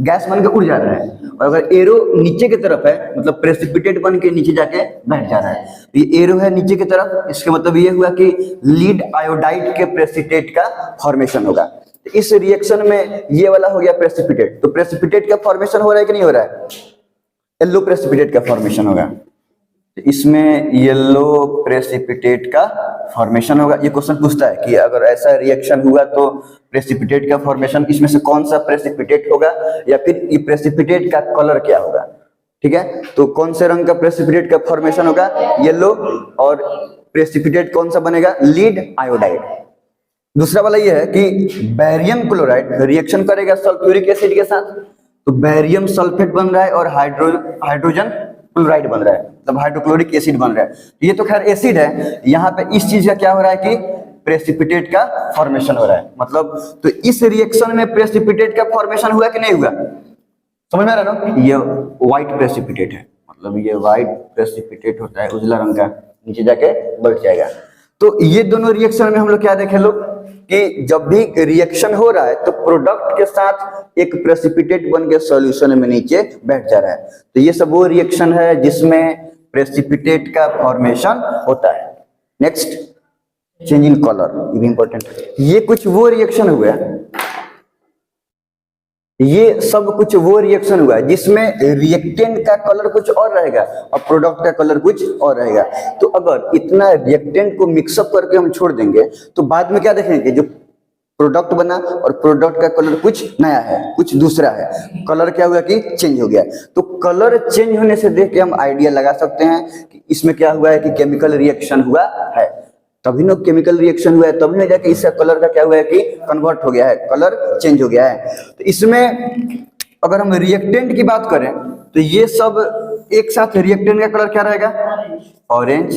गैस बन के उड़ जा रहा है। और अगर एरो नीचे की तरफ है मतलब प्रेसिपिटेट बन के नीचे जाके बैठ जा रहा है। तो ये एरो है नीचे की तरफ, इसका मतलब ये हुआ कि लीड आयोडाइड के प्रेसिपिटेट का फॉर्मेशन होगा। तो इस रिएक्शन में ये वाला हो गया प्रेसिपिटेट। तो प्रेसिपिटेट का फॉर्मेशन हो रहा है कि नहीं हो रहा है? येलो प्रेसिपिटेट का फॉर्मेशन होगा, इसमें येलो प्रेसिपिटेट का फॉर्मेशन होगा। ये क्वेश्चन पूछता है कि अगर ऐसा रिएक्शन हुआ तो प्रेसिपिटेट का फॉर्मेशन इसमें से कौन सा प्रेसिपिटेट होगा, या फिर ये प्रेसिपिटेट का कलर क्या होगा? ठीक है, तो कौन से रंग का प्रेसिपिटेट का फॉर्मेशन होगा? येलो। और प्रेसिपिटेट कौन सा बनेगा? Lead iodide. दूसरा वाला ये है कि बैरियम क्लोराइड रिएक्शन करेगा सल्फ्यूरिक एसिड के साथ, तो बैरियम सल्फेट बन रहा है और हाइड्रोजन क्लोराइड बन रहा है, मतलब हाइड्रोक्लोरिक एसिड बन रहा है। ये तो खैर एसिड है, यहाँ पे इस चीज का क्या हो रहा है कि प्रेसिपिटेट का फॉर्मेशन हो रहा है। मतलब तो इस रिएक्शन में प्रेसिपिटेट का फॉर्मेशन हुआ कि नहीं हुआ? समझ में आ रहा है ना? ये व्हाइट प्रेसिपिटेट है, मतलब ये व्हाइट प्रेसिपिटेट होता है उजला रंग का, नीचे जाके बैठ जाएगा। तो ये दोनों रिएक्शन में हम लोग क्या देखे लोग कि जब भी रिएक्शन हो रहा है तो प्रोडक्ट के साथ एक प्रेसिपिटेट बन के सॉल्यूशन में नीचे बैठ जा रहा है। तो ये सब वो रिएक्शन है जिसमें प्रेसिपिटेट का फॉर्मेशन होता है। नेक्स्ट, चेंज इन कलर, ये भी इंपॉर्टेंट है। ये कुछ वो रिएक्शन हुआ है, ये सब कुछ वो रिएक्शन हुआ है जिसमें रिएक्टेंट का कलर कुछ और रहेगा और प्रोडक्ट का कलर कुछ और रहेगा। तो अगर इतना रिएक्टेंट को मिक्सअप करके हम छोड़ देंगे तो बाद में क्या देखेंगे, जो प्रोडक्ट बना और प्रोडक्ट का कलर कुछ नया है, कुछ दूसरा है, कलर क्या हुआ कि चेंज हो गया। तो कलर चेंज होने से देख के हम आइडिया लगा सकते हैं कि इसमें क्या हुआ है कि केमिकल रिएक्शन हुआ है। तभी ना केमिकल रिएक्शन हुआ है, तभी ना जाके इसका कलर का क्या हुआ है कि कन्वर्ट हो गया है, कलर चेंज हो गया है। तो इसमें अगर हम रिएक्टेंट की बात करें तो ये सब एक साथ रिएक्टेंट का कलर क्या रहेगा? ऑरेंज,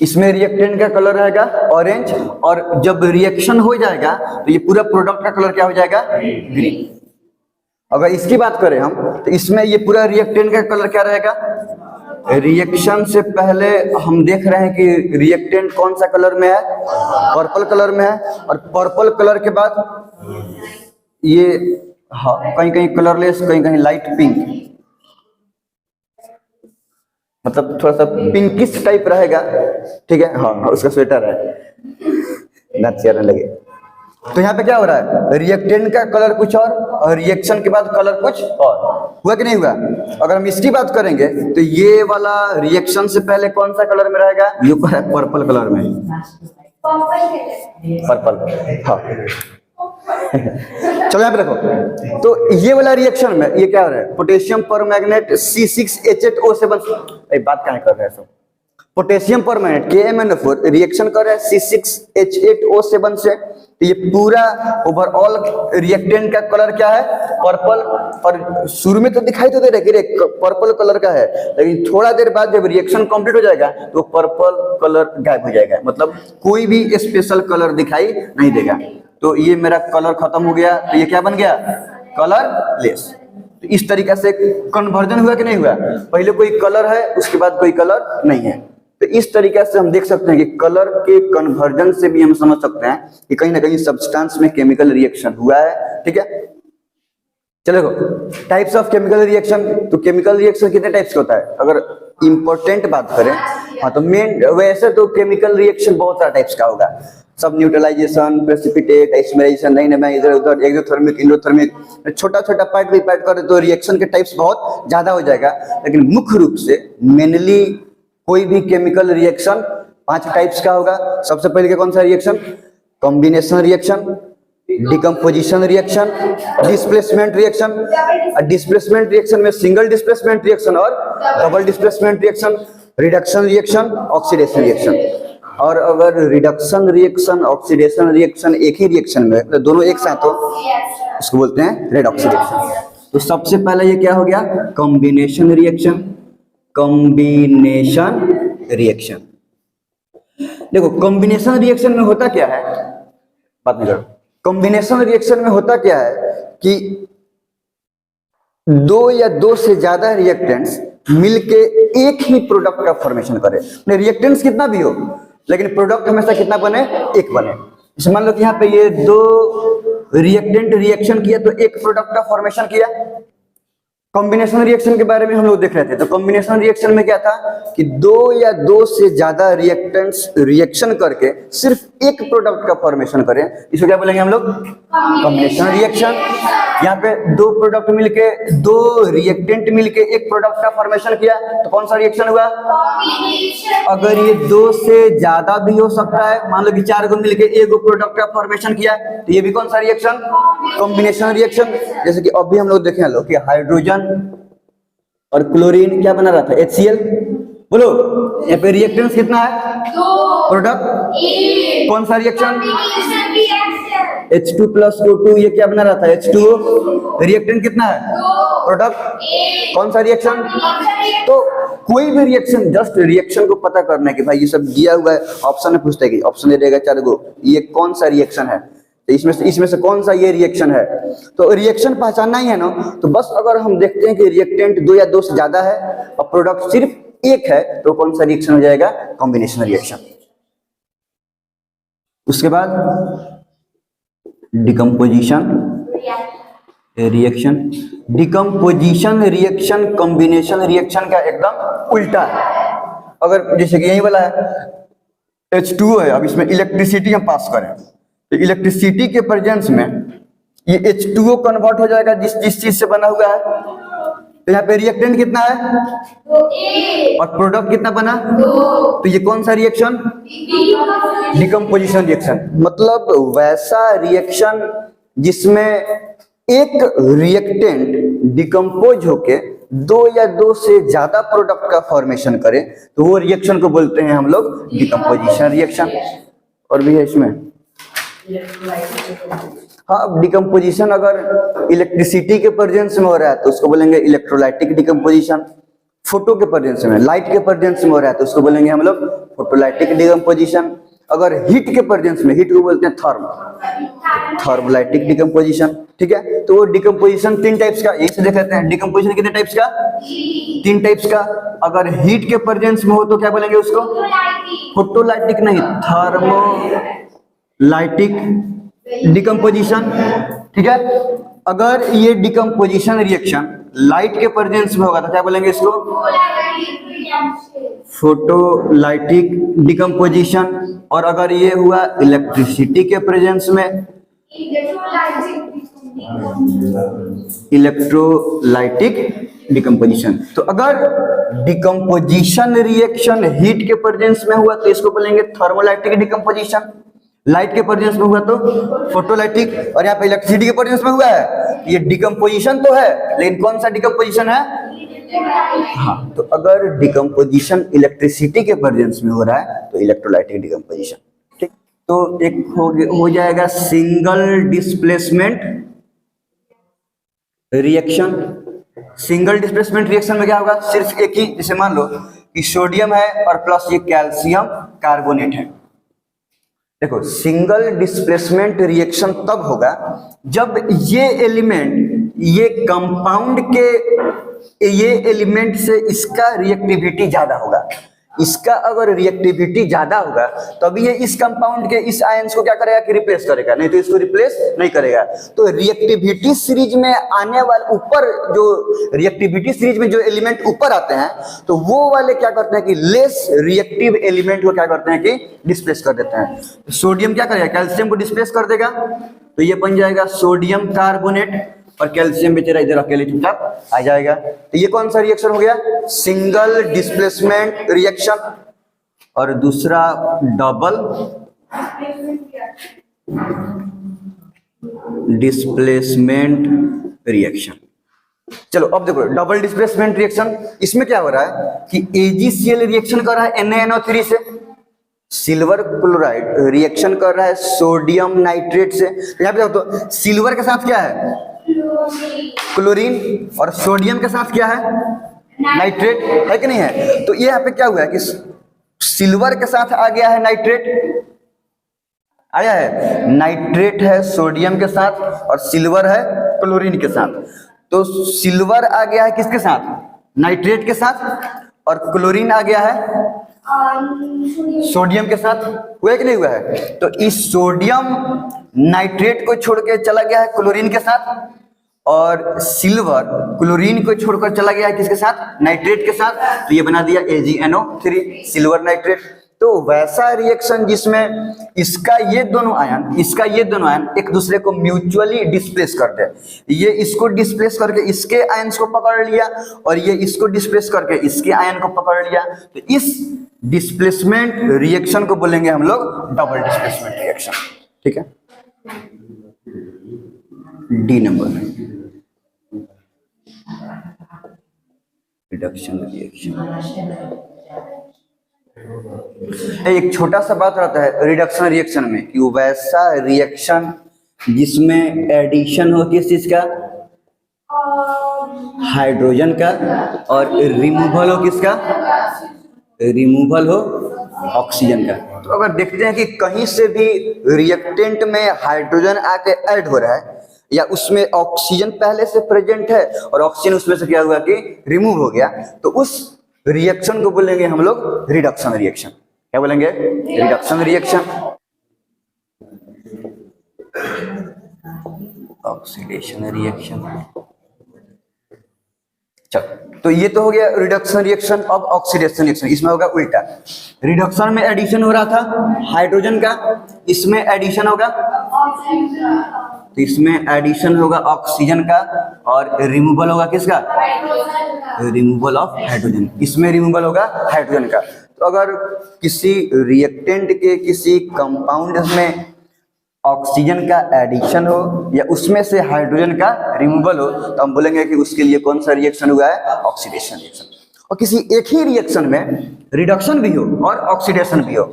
इसमें रिएक्टेंट का कलर रहेगा ऑरेंज, और जब रिएक्शन हो जाएगा तो ये पूरा प्रोडक्ट का कलर क्या हो जाएगा, ग्रीन। अगर इसकी बात करें हम तो इसमें ये पूरा रिएक्टेंट का कलर क्या रहेगा, रिएक्शन से पहले हम देख रहे हैं कि रिएक्टेंट कौन सा कलर में है, पर्पल कलर में है, और पर्पल कलर के बाद ये हाँ कहीं कहीं कलरलेस, कहीं कहीं लाइट पिंक, मतलब थोड़ा सा पिंकिश टाइप रहेगा, ठीक है। हाँ उसका स्वेटर है, दांत चेहरे लगे। तो यहाँ पे क्या हो रहा है, रिएक्टेंट का कलर कुछ और रिएक्शन के बाद कलर कुछ और, हुआ कि नहीं हुआ। अगर हम इसकी बात करेंगे तो ये वाला रिएक्शन से पहले कौन सा कलर में रहेगा, ये पर्पल कलर में, पर्पल, हाँ। चलो यहाँ पे देखो, तो ये वाला रिएक्शन में ये क्या हो रहा है, पोटेशियम परमैंगनेट C6H8O7, बात क्या कर रहे हैं सब, पोटेशियम परमैंगनेट KMnO4 रिएक्शन कर रहा है C6H8O7 से, तो ये पूरा ओवरऑल रिएक्टेंट का कलर क्या है, पर्पल। और शुरू में तो दिखाई तो दे रहा है कि पर्पल कलर का है, लेकिन थोड़ा देर बाद जब रिएक्शन कंप्लीट हो जाएगा तो पर्पल कलर गायब हो जाएगा, मतलब कोई भी स्पेशल कलर दिखाई नहीं देगा। तो ये मेरा कलर खत्म हो गया, तो ये क्या बन गया, कलरलेस। तो इस तरीके से कन्वर्जन हुआ कि नहीं हुआ, पहले कोई कलर है उसके बाद कोई कलर नहीं है। तो इस तरीके से हम देख सकते हैं कि कलर के कन्वर्जन से भी हम समझ सकते हैं कि कहीं ना कहीं सब्सटेंस में केमिकल रिएक्शन हुआ है, ठीक है। चलो टाइप्स ऑफ केमिकल रिएक्शन, तो केमिकल रिएक्शन कितने टाइप्स का होता है, अगर इंपॉर्टेंट बात करें हाँ तो मेन वैसे तो केमिकल रिएक्शन बहुत सारा टाइप्स का होगा, सब न्यूट्रलाइजेशन, प्रेसिपिटेट, आइसोमेराइजेशन, नहीं मैं इधर उधर, एक्सोथर्मिक, इंडोथर्मिक, छोटा छोटा पार्ट भी पार्ट करे तो रिएक्शन के टाइप्स बहुत ज्यादा हो जाएगा। लेकिन मुख्य रूप से मेनली कोई भी केमिकल रिएक्शन 5 टाइप्स का होगा। सबसे पहले के कौन सा reaction, combination reaction, decomposition reaction, displacement reaction. Displacement reaction में सिंगल डिस्प्लेसमेंट रिएक्शन और double displacement reaction, reduction reaction, oxidation reaction. और अगर रिडक्शन रिएक्शन, ऑक्सीडेशन रिएक्शन एक ही रिएक्शन में तो दोनों एक साथ हो उसको बोलते हैं रेडॉक्स रिएक्शन। तो सबसे पहले ये क्या हो गया, कॉम्बिनेशन रिएक्शन। कॉम्बिनेशन रिएक्शन, देखो कॉम्बिनेशन रिएक्शन में होता क्या है, बात नहीं करो। कॉम्बिनेशन रिएक्शन में होता क्या है कि 2 या 2 से ज्यादा रिएक्टेंट्स मिलके एक ही प्रोडक्ट का फॉर्मेशन करे। रिएक्टेंट्स कितना भी हो लेकिन प्रोडक्ट हमेशा कितना बने, एक बने। जैसे मान लो कि यहाँ पे ये 2 रिएक्टेंट रिएक्शन किया तो एक प्रोडक्ट का फॉर्मेशन किया। कॉम्बिनेशन रिएक्शन के बारे में हम लोग देख रहे थे, तो कॉम्बिनेशन रिएक्शन में क्या था कि 2 या 2 से ज्यादा रिएक्टेंट्स रिएक्शन करके सिर्फ एक प्रोडक्ट का फॉर्मेशन करें, इसको क्या बोलेंगे हम लोग, कॉम्बिनेशन रिएक्शन। यहाँ पे 2 प्रोडक्ट मिलके, 2 रिएक्टेंट मिलके एक प्रोडक्ट का फॉर्मेशन किया तो कौन सा रिएक्शन हुआ, अगर ये 2 से ज्यादा भी हो सकता है, मान लो कि 4 को मिलके एक प्रोडक्ट का फॉर्मेशन किया तो ये भी कौन सा रिएक्शन, कॉम्बिनेशन रिएक्शन। जैसे कि अभी हम लोग देखें लो कि हाइड्रोजन और क्लोरीन क्या बना रहा था, HCl। बोलो यहाँ पे रिएक्टेंस कितना है, प्रोडक्ट कौन सा रिएक्शन, H2 + O2, ये क्या बना रहा था, H2O। रिएक्टेंट कितना है, प्रोडक्ट कौन सा रिएक्शन। तो कोई भी रिएक्शन, जस्ट रिएक्शन को पता करना है कि भाई ये सब दिया हुआ है, ऑप्शन में पूछते हैं कि ऑप्शन दे देगा 4 गो, ये कौन सा रिएक्शन है, तो इसमें से कौन सा ये रिएक्शन है। तो रिएक्शन पहचानना ही है ना। तो बस अगर हम देखते हैं कि रिएक्टेंट 2 या 2 से ज्यादा है और प्रोडक्ट सिर्फ एक है तो कौन सा रिएक्शन हो जाएगा, कॉम्बिनेशन रिएक्शन। उसके बाद decomposition reaction. Decomposition reaction combination reaction का एकदम उल्टा है। अगर जैसे कि यही वाला है H2O है, अब इसमें इलेक्ट्रिसिटी हम पास करें तो इलेक्ट्रिसिटी के प्रेजेंस में ये H2O कन्वर्ट हो जाएगा जिस चीज से बना हुआ है। तो यहाँ पे रिएक्टेंट कितना है और प्रोडक्ट कितना बना, तो ये कौन सा रिएक्शन, डिकम्पोजिशन रिएक्शन। मतलब वैसा रिएक्शन जिसमें एक रिएक्टेंट डिकम्पोज होके 2 या 2 से ज्यादा प्रोडक्ट का फॉर्मेशन करे तो वो रिएक्शन को बोलते हैं हम लोग डिकम्पोजिशन रिएक्शन। और भी है इसमें हाँ, डिकम्पोजिशन अगर इलेक्ट्रिसिटी के प्रेजेंस में हो रहा है तो उसको बोलेंगे इलेक्ट्रोलाइटिक डिकम्पोजिशन। फोटो के प्रेजेंस में, लाइट के प्रेजेंस में हो रहा है तो उसको बोलेंगे हम लोग फोटोलाइटिक डिकम्पोजिशन। अगर हीट के प्रेजेंस में, हीट को बोलते हैं थर्मोलाइटिक डिकम्पोजिशन। ठीक है, तो वो डिकम्पोजिशन 3 टाइप्स का, यही से देख लेते हैं डिकम्पोजिशन कितने टाइप्स का, 3 टाइप्स का। अगर हीट के प्रेजेंस में हो तो क्या बोलेंगे उसको, फोटोलाइटिक नहीं, थर्मोलाइटिक डिकम्पोजिशन। ठीक है, अगर ये डिकम्पोजिशन रिएक्शन लाइट के प्रेजेंस में होगा तो क्या बोलेंगे इसको, फोटोलाइटिक डिकम्पोजिशन। और अगर ये हुआ इलेक्ट्रिसिटी के प्रेजेंस में, इलेक्ट्रोलाइटिक डिकम्पोजिशन। तो अगर डिकम्पोजिशन रिएक्शन हीट के प्रेजेंस में हुआ तो इसको बोलेंगे थर्मोलाइटिक डिकम्पोजिशन, लाइट के प्रेजेंस में हुआ तो फोटोलाइटिक। और यहाँ पे इलेक्ट्रिसिटी के प्रेजेंस में हुआ है, ये डिकम्पोजिशन तो है लेकिन कौन सा डिकम्पोजिशन है, हाँ, तो अगर डिकम्पोजिशन इलेक्ट्रिसिटी के प्रेजेंस में हो रहा है तो इलेक्ट्रोलाइटिक डिकम्पोजिशन। ठीक, तो एक हो जाएगा single displacement reaction. Single displacement reaction में क्या होगा, सिर्फ एक ही, जैसे मान लो कि सोडियम है और प्लस ये कैल्शियम कार्बोनेट है। देखो, सिंगल डिस्प्लेसमेंट रिएक्शन तब होगा जब ये एलिमेंट, ये कंपाउंड के ये एलिमेंट से इसका रिएक्टिविटी ज्यादा होगा। इसका अगर रिएक्टिविटी ज्यादा होगा तभी ये इस कंपाउंड के इस आयंस को क्या करेगा कि रिप्लेस करेगा, नहीं तो इसको रिप्लेस नहीं करेगा। तो रिएक्टिविटी सीरीज में आने वाले ऊपर जो रिएक्टिविटी सीरीज में जो एलिमेंट ऊपर आते हैं तो वो वाले क्या करते हैं कि लेस रिएक्टिव एलिमेंट को क्या करते हैं कि डिस्प्लेस कर देते हैं। तो सोडियम क्या करेगा, कैल्शियम को डिस्प्लेस कर देगा, तो ये बन जाएगा सोडियम कार्बोनेट और कैल्शियम बेचारा इधर अकेले चुपचाप आ जाएगा। तो ये कौन सा रिएक्शन हो गया, सिंगल डिस्प्लेसमेंट रिएक्शन। और दूसरा डबल डिस्प्लेसमेंट रिएक्शन। चलो अब देखो डबल डिस्प्लेसमेंट रिएक्शन, इसमें क्या हो रहा है कि AgCl रिएक्शन कर रहा है NaNO3 से, सिल्वर क्लोराइड रिएक्शन कर रहा है सोडियम नाइट्रेट से। यहाँ पे तो सिल्वर के साथ क्या है, क्लोरीन, और सोडियम के साथ क्या है, नाइट्रेट, है कि नहीं है। तो ये यहाँ पे क्या हुआ है कि सिल्वर के साथ आ गया है नाइट्रेट, आया है, नाइट्रेट है सोडियम के साथ और सिल्वर है क्लोरीन के साथ। तो सिल्वर आ गया है किसके साथ, नाइट्रेट के साथ, और क्लोरीन आ गया है सोडियम के साथ। हुआ कि नहीं हुआ है। तो इस सोडियम नाइट्रेट को छोड़ के चला गया है क्लोरीन के साथ, और सिल्वर क्लोरीन को छोड़कर चला गया है किसके साथ, नाइट्रेट के साथ। तो ये बना दिया AgNO3 सिल्वर नाइट्रेट। तो वैसा रिएक्शन जिसमें इसका ये दोनों आयन, इसका ये दोनों आयन एक दूसरे को म्यूचुअली डिस्प्लेस कर दे, ये इसको डिस्प्लेस करके इसके आयन्स को पकड़ लिया और ये इसको डिस्प्लेस करके इसके आयन को पकड़ लिया, तो इस डिस्प्लेसमेंट रिएक्शन को बोलेंगे हम लोग डबल डिस्प्लेसमेंट रिएक्शन। ठीक है, डी नंबर रिडक्शन रिएक्शन। एक छोटा सा बात रहता है रिडक्शन रिएक्शन में कि वैसा रिएक्शन जिसमें एडिशन हो किस चीज का, हाइड्रोजन का, और रिमूवल हो किसका, रिमूवल हो ऑक्सीजन का। तो अगर देखते हैं कि कहीं से भी रिएक्टेंट में हाइड्रोजन आके ऐड हो रहा है या उसमें ऑक्सीजन पहले से प्रेजेंट है और ऑक्सीजन उसमें से क्या हुआ कि रिमूव हो गया, तो उस रिएक्शन को बोलेंगे हम लोग रिडक्शन रिएक्शन। क्या बोलेंगे, रिडक्शन रिएक्शन। Oxidation reaction. चलो, तो ये तो हो गया रिडक्शन रिएक्शन। अब ऑक्सीडेशन रिएक्शन, इसमें होगा उल्टा। रिडक्शन में एडिशन हो रहा था हाइड्रोजन का, इसमें एडिशन होगा, तो इसमें एडिशन होगा ऑक्सीजन का और रिमूवल होगा किसका, रिमूवल ऑफ हाइड्रोजन। इसमें रिमूवल होगा हाइड्रोजन का। तो अगर किसी रिएक्टेंट के किसी कंपाउंड में ऑक्सीजन का एडिशन हो या उसमें से हाइड्रोजन का रिमूवल हो तो हम बोलेंगे कि उसके लिए कौन सा रिएक्शन हुआ है, ऑक्सीडेशन रिएक्शन। और किसी एक ही रिएक्शन में रिडक्शन भी हो और ऑक्सीडेशन भी हो,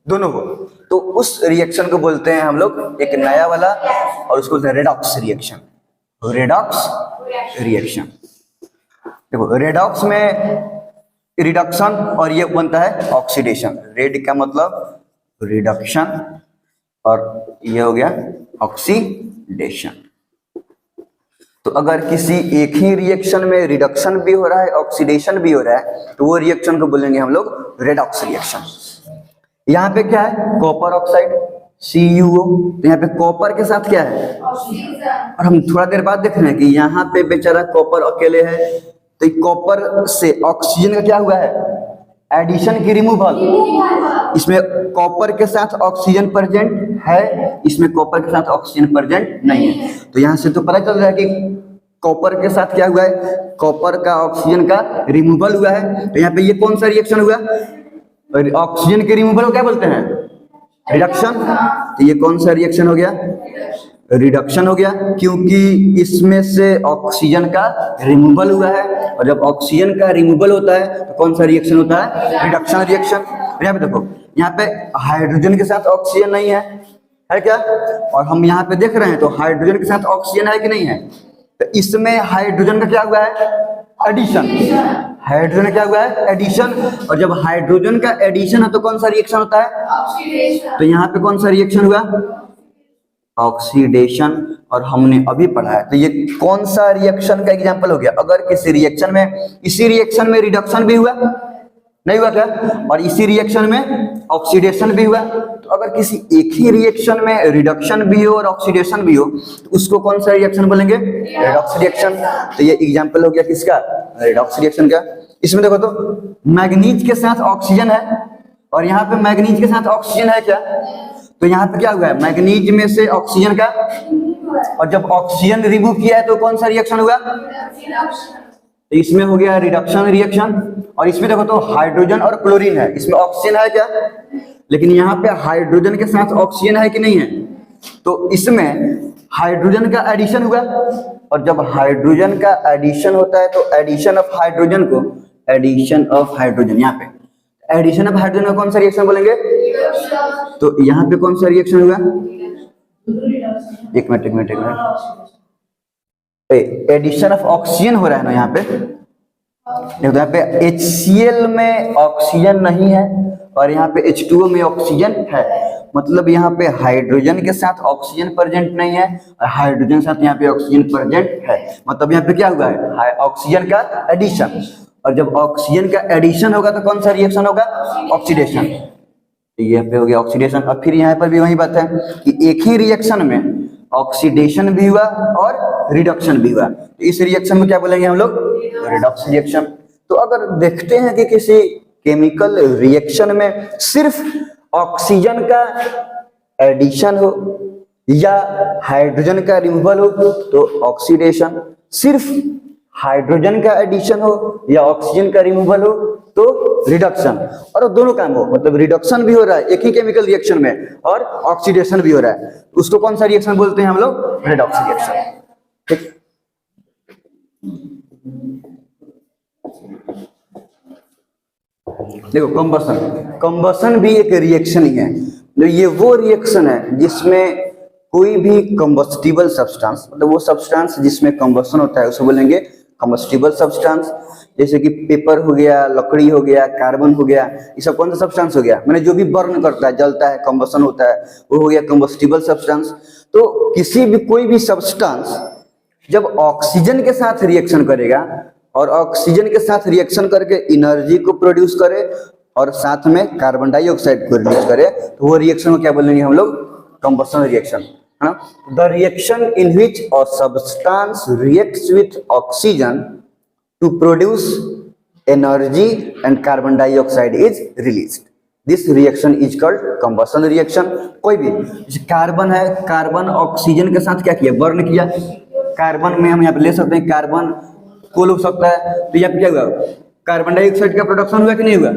दोनों हो, तो उस रिएक्शन को बोलते हैं हम लोग एक नया वाला, और उसको बोलते हैं रेडॉक्स रिएक्शन। Redox reaction. देखो रेडॉक्स में रिडक्शन और ये बनता है ऑक्सीडेशन। रेड का मतलब रिडक्शन और ये हो गया ऑक्सीडेशन। तो अगर किसी एक ही रिएक्शन में रिडक्शन भी हो रहा है ऑक्सीडेशन भी हो रहा है तो वो रिएक्शन को बोलेंगे हम लोग रेडॉक्स रिएक्शन। यहाँ पे क्या है, कॉपर ऑक्साइड CuO, तो यहाँ पे कॉपर के साथ क्या है और हम थोड़ा देर बाद देख रहे हैं कि यहाँ पे बेचारा कॉपर अकेले है, तो कॉपर से ऑक्सीजन का क्या हुआ है, एडिशन की रिमूवल। इसमें कॉपर के साथ ऑक्सीजन प्रेजेंट है, इसमें कॉपर के साथ ऑक्सीजन प्रेजेंट नहीं है। तो यहाँ से तो पता चल रहा है कि कॉपर के साथ क्या हुआ है, कॉपर का ऑक्सीजन का रिमूवल हुआ है। तो यहाँ पे ये कौन सा रिएक्शन हुआ, ऑक्सीजन के रिमूवल को क्या बोलते हैं, रिडक्शन। तो ये कौन सा रिएक्शन हो गया, रिडक्शन हो गया, क्योंकि इसमें से ऑक्सीजन का रिमूवल हुआ है और जब ऑक्सीजन का रिमूवल होता है तो कौन सा रिएक्शन होता है, रिडक्शन रिएक्शन। यहाँ पे देखो, यहाँ पे हाइड्रोजन के साथ ऑक्सीजन नहीं है क्या, और हम यहाँ पे देख रहे हैं तो हाइड्रोजन के साथ ऑक्सीजन है कि नहीं है। तो इसमें हाइड्रोजन का क्या हुआ है, एडिशन। हाइड्रोजन क्या हुआ है, एडिशन। और जब हाइड्रोजन का एडिशन है तो कौन सा रिएक्शन होता है, ऑक्सीडेशन। तो यहाँ पे कौन सा रिएक्शन हुआ, ऑक्सीडेशन। और हमने अभी पढ़ा है, तो ये कौन सा रिएक्शन का एग्जांपल हो गया। अगर किसी रिएक्शन में, इसी रिएक्शन में रिडक्शन भी हुआ, नहीं हुआ क्या, और इसी रिएक्शन में ऑक्सीडेशन भी हुआ, तो अगर किसी एक ही रिएक्शन में रिडक्शन भी हो और ऑक्सीडेशन भी हो तो उसको कौन सा रिएक्शन बोलेंगे, रेडॉक्स रिएक्शन। तो ये एग्जांपल हो गया किसका, रेडॉक्स रिएक्शन का। इसमें देखो तो मैग्नीज के साथ ऑक्सीजन है और यहाँ पे मैग्नीज के साथ ऑक्सीजन है क्या, तो यहाँ पे क्या हुआ है, मैग्नीज में से ऑक्सीजन का, और जब ऑक्सीजन रिमूव किया है तो कौन सा रिएक्शन हुआ, तो इसमें हो गया रिडक्शन रिएक्शन। और इसमें देखो तो हाइड्रोजन और क्लोरीन है, इसमें ऑक्सीजन है क्या, लेकिन यहाँ पे हाइड्रोजन के साथ ऑक्सीजन है कि नहीं है, तो इसमें हाइड्रोजन का एडिशन हुआ। और जब हाइड्रोजन का एडिशन होता है तो एडिशन ऑफ हाइड्रोजन को, एडिशन ऑफ हाइड्रोजन, यहाँ पे एडिशन ऑफ हाइड्रोजन को कौन सा रिएक्शन बोलेंगे, तो यहाँ पे कौन सा रिएक्शन हुआ, एक मिनट, एडिशन ऑफ ऑक्सीजन हो रहा है ना यहाँ पे। देखो यहाँ पे HCl में ऑक्सीजन नहीं है और यहाँ पे H2O में ऑक्सीजन है, मतलब यहाँ पे हाइड्रोजन के साथ ऑक्सीजन प्रेजेंट नहीं है और हाइड्रोजन के साथ यहाँ पे ऑक्सीजन प्रेजेंट है, मतलब यहाँ पे क्या हुआ है, ऑक्सीजन का एडिशन। और जब ऑक्सीजन का एडिशन होगा तो कौन सा रिएक्शन होगा, ऑक्सीडेशन। तो यहाँ पे हो गया ऑक्सीडेशन। और फिर यहाँ पर भी वही बात है कि एक ही रिएक्शन में ऑक्सीडेशन भी हुआ और रिडक्शन भी हुआ, तो इस रिएक्शन में क्या बोलेंगे हम लोग, रेडॉक्स रिएक्शन। तो अगर देखते हैं कि किसी केमिकल रिएक्शन में सिर्फ ऑक्सीजन का एडिशन हो या हाइड्रोजन का रिमूवल हो तो ऑक्सीडेशन, सिर्फ हाइड्रोजन का एडिशन हो या ऑक्सीजन का रिमूवल हो तो रिडक्शन, और दोनों काम हो, मतलब रिडक्शन भी हो रहा है एक ही केमिकल रिएक्शन में और ऑक्सीडेशन भी हो रहा है, उसको कौन सा रिएक्शन बोलते हैं हम लोग, रेडॉक्स रिएक्शन। ठीक, देखो कंबसन भी एक रिएक्शन ही है। तो ये वो रिएक्शन है जिसमें कोई भी कंबस्टिबल सब्सटेंस, मतलब वो सब्सटेंस जिसमें कंबसन होता है उसे बोलेंगे कंबस्टिबल सब्सटेंस। जैसे कि पेपर हो गया, लकड़ी हो गया, कार्बन हो गया, ये सब कौन सा सब्सटेंस हो गया, मैंने जो भी बर्न करता है, जलता है, कंबसन होता है, वो हो गया कंबस्टिबल सब्सटेंस। तो किसी भी, कोई भी सब्सटेंस जब ऑक्सीजन के साथ रिएक्शन करेगा और ऑक्सीजन के साथ रिएक्शन करके एनर्जी को प्रोड्यूस करे और साथ में कार्बन डाइऑक्साइड को रिलीज करे तो वो रिएक्शन को क्या बोलेंगे हम लोग, कंबसन रिएक्शन, है ना। The reaction in which a substance reacts with oxygen to produce energy and carbon dioxide is released, this reaction is called combustion reaction. कोई भी कार्बन है, कार्बन ऑक्सीजन के साथ क्या किया, बर्न किया, कार्बन में हम यहाँ पे ले सकते हैं, कार्बन कोल हो सकता है, तो यहाँ पे क्या हुआ, कार्बन डाइऑक्साइड का प्रोडक्शन हुआ कि नहीं हुआ,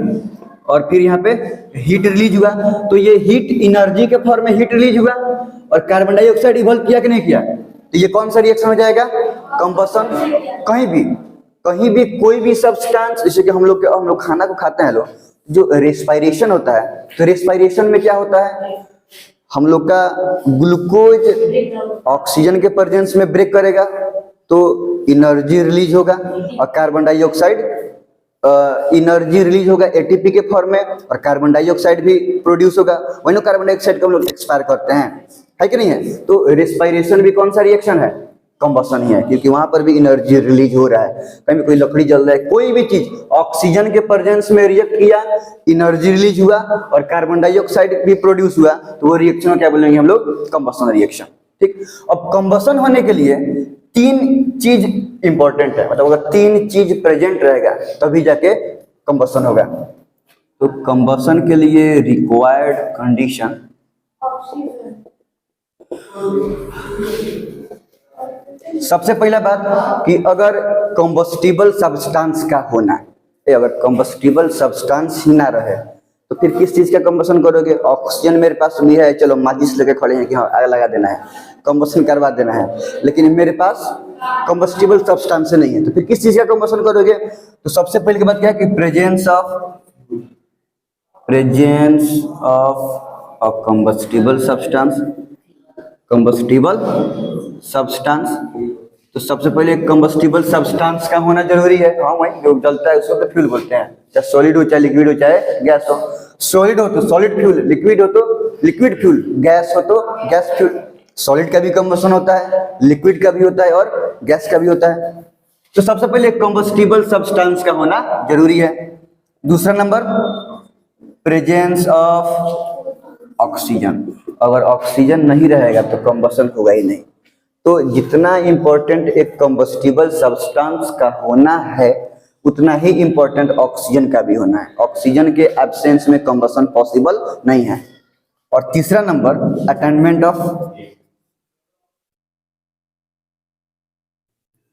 और फिर यहाँ पे हीट रिलीज हुआ, तो ये हीट एनर्जी के फॉर्म में हीट रिलीज हुआ और कार्बन डाइऑक्साइड इवॉल्व किया कि नहीं किया, तो ये कौन सा रिएक्शन हो जाएगा, कंबसन। कहीं भी कोई भी सब्सटेंस, जैसे कि हम लोग खाना को खाते हैं लोग, जो रेस्पिरेशन होता है, तो रेस्पिरेशन में क्या होता है, हम लोग का ग्लूकोज ऑक्सीजन के प्रेजेंस में ब्रेक करेगा तो एनर्जी रिलीज होगा और कार्बन डाइऑक्साइड एनर्जी रिलीज होगा एटीपी के फॉर्म में, और कार्बन डाइऑक्साइड भी प्रोड्यूस होगा। वही ना कार्बन डाइऑक्साइड को हम लोग एक्सपायर करते हैं, है कि नहीं है? तो रेस्पिरेशन भी कौन सा रिएक्शन है? कंबसन ही है, क्योंकि वहां पर भी एनर्जी रिलीज हो रहा है। कहीं भी कोई लकड़ी जल रहा है, कोई भी चीज ऑक्सीजन के प्रेजेंस में रिएक्ट किया, एनर्जी रिलीज हुआ और कार्बन डाइऑक्साइड भी प्रोड्यूस हुआ, तो वो रिएक्शन क्या बोलेंगे हम लोग? Combustion reaction. ठीक, अब कंबसन होने के लिए तीन चीज इंपॉर्टेंट है, मतलब अगर तीन चीज प्रेजेंट रहेगा तभी जाके कंबसन होगा। तो कंबसन के लिए रिक्वायर्ड कंडीशन सबसे पहला बात कि अगर कंबस्टिबल सब्सटेंस का होना है, अगर कंबस्टिबल सब्सटेंस ही ना रहे तो फिर किस चीज का कंबसन करोगे? ऑक्सीजन मेरे पास भी है, चलो माचिस लेके खड़े हैं कि हाँ आग लगा देना है, कंबसन करवा देना है, लेकिन मेरे पास कंबस्टिबल सब्सटेंस नहीं है, तो फिर किस चीज का कंबसन करोगे? तो सबसे पहले की बात क्या है कि presence of a combustible substance. तो सबसे पहले कंबस्टिबल सब्सटेंस का होना जरूरी है। हाँ वही जो जलता है उसको तो फ्यूल बोलते हैं, चाहे सॉलिड हो चाहे लिक्विड हो चाहे गैस हो। सॉलिड हो तो सॉलिड फ्यूल, लिक्विड हो तो लिक्विड फ्यूल, गैस हो तो गैस फ्यूल। सॉलिड का भी कंबसन होता है, लिक्विड का भी होता है और गैस का भी होता है। तो सबसे पहले कंबस्टिबल सब्सटेंस का होना जरूरी है। दूसरा नंबर प्रेजेंस ऑफ ऑक्सीजन। अगर ऑक्सीजन नहीं रहेगा तो कंबसन होगा ही नहीं। तो जितना इंपॉर्टेंट एक कंबस्टिबल सब्सटेंस का होना है उतना ही इंपॉर्टेंट ऑक्सीजन का भी होना है। ऑक्सीजन के एब्सेंस में कंबसन पॉसिबल नहीं है। और तीसरा number attainment of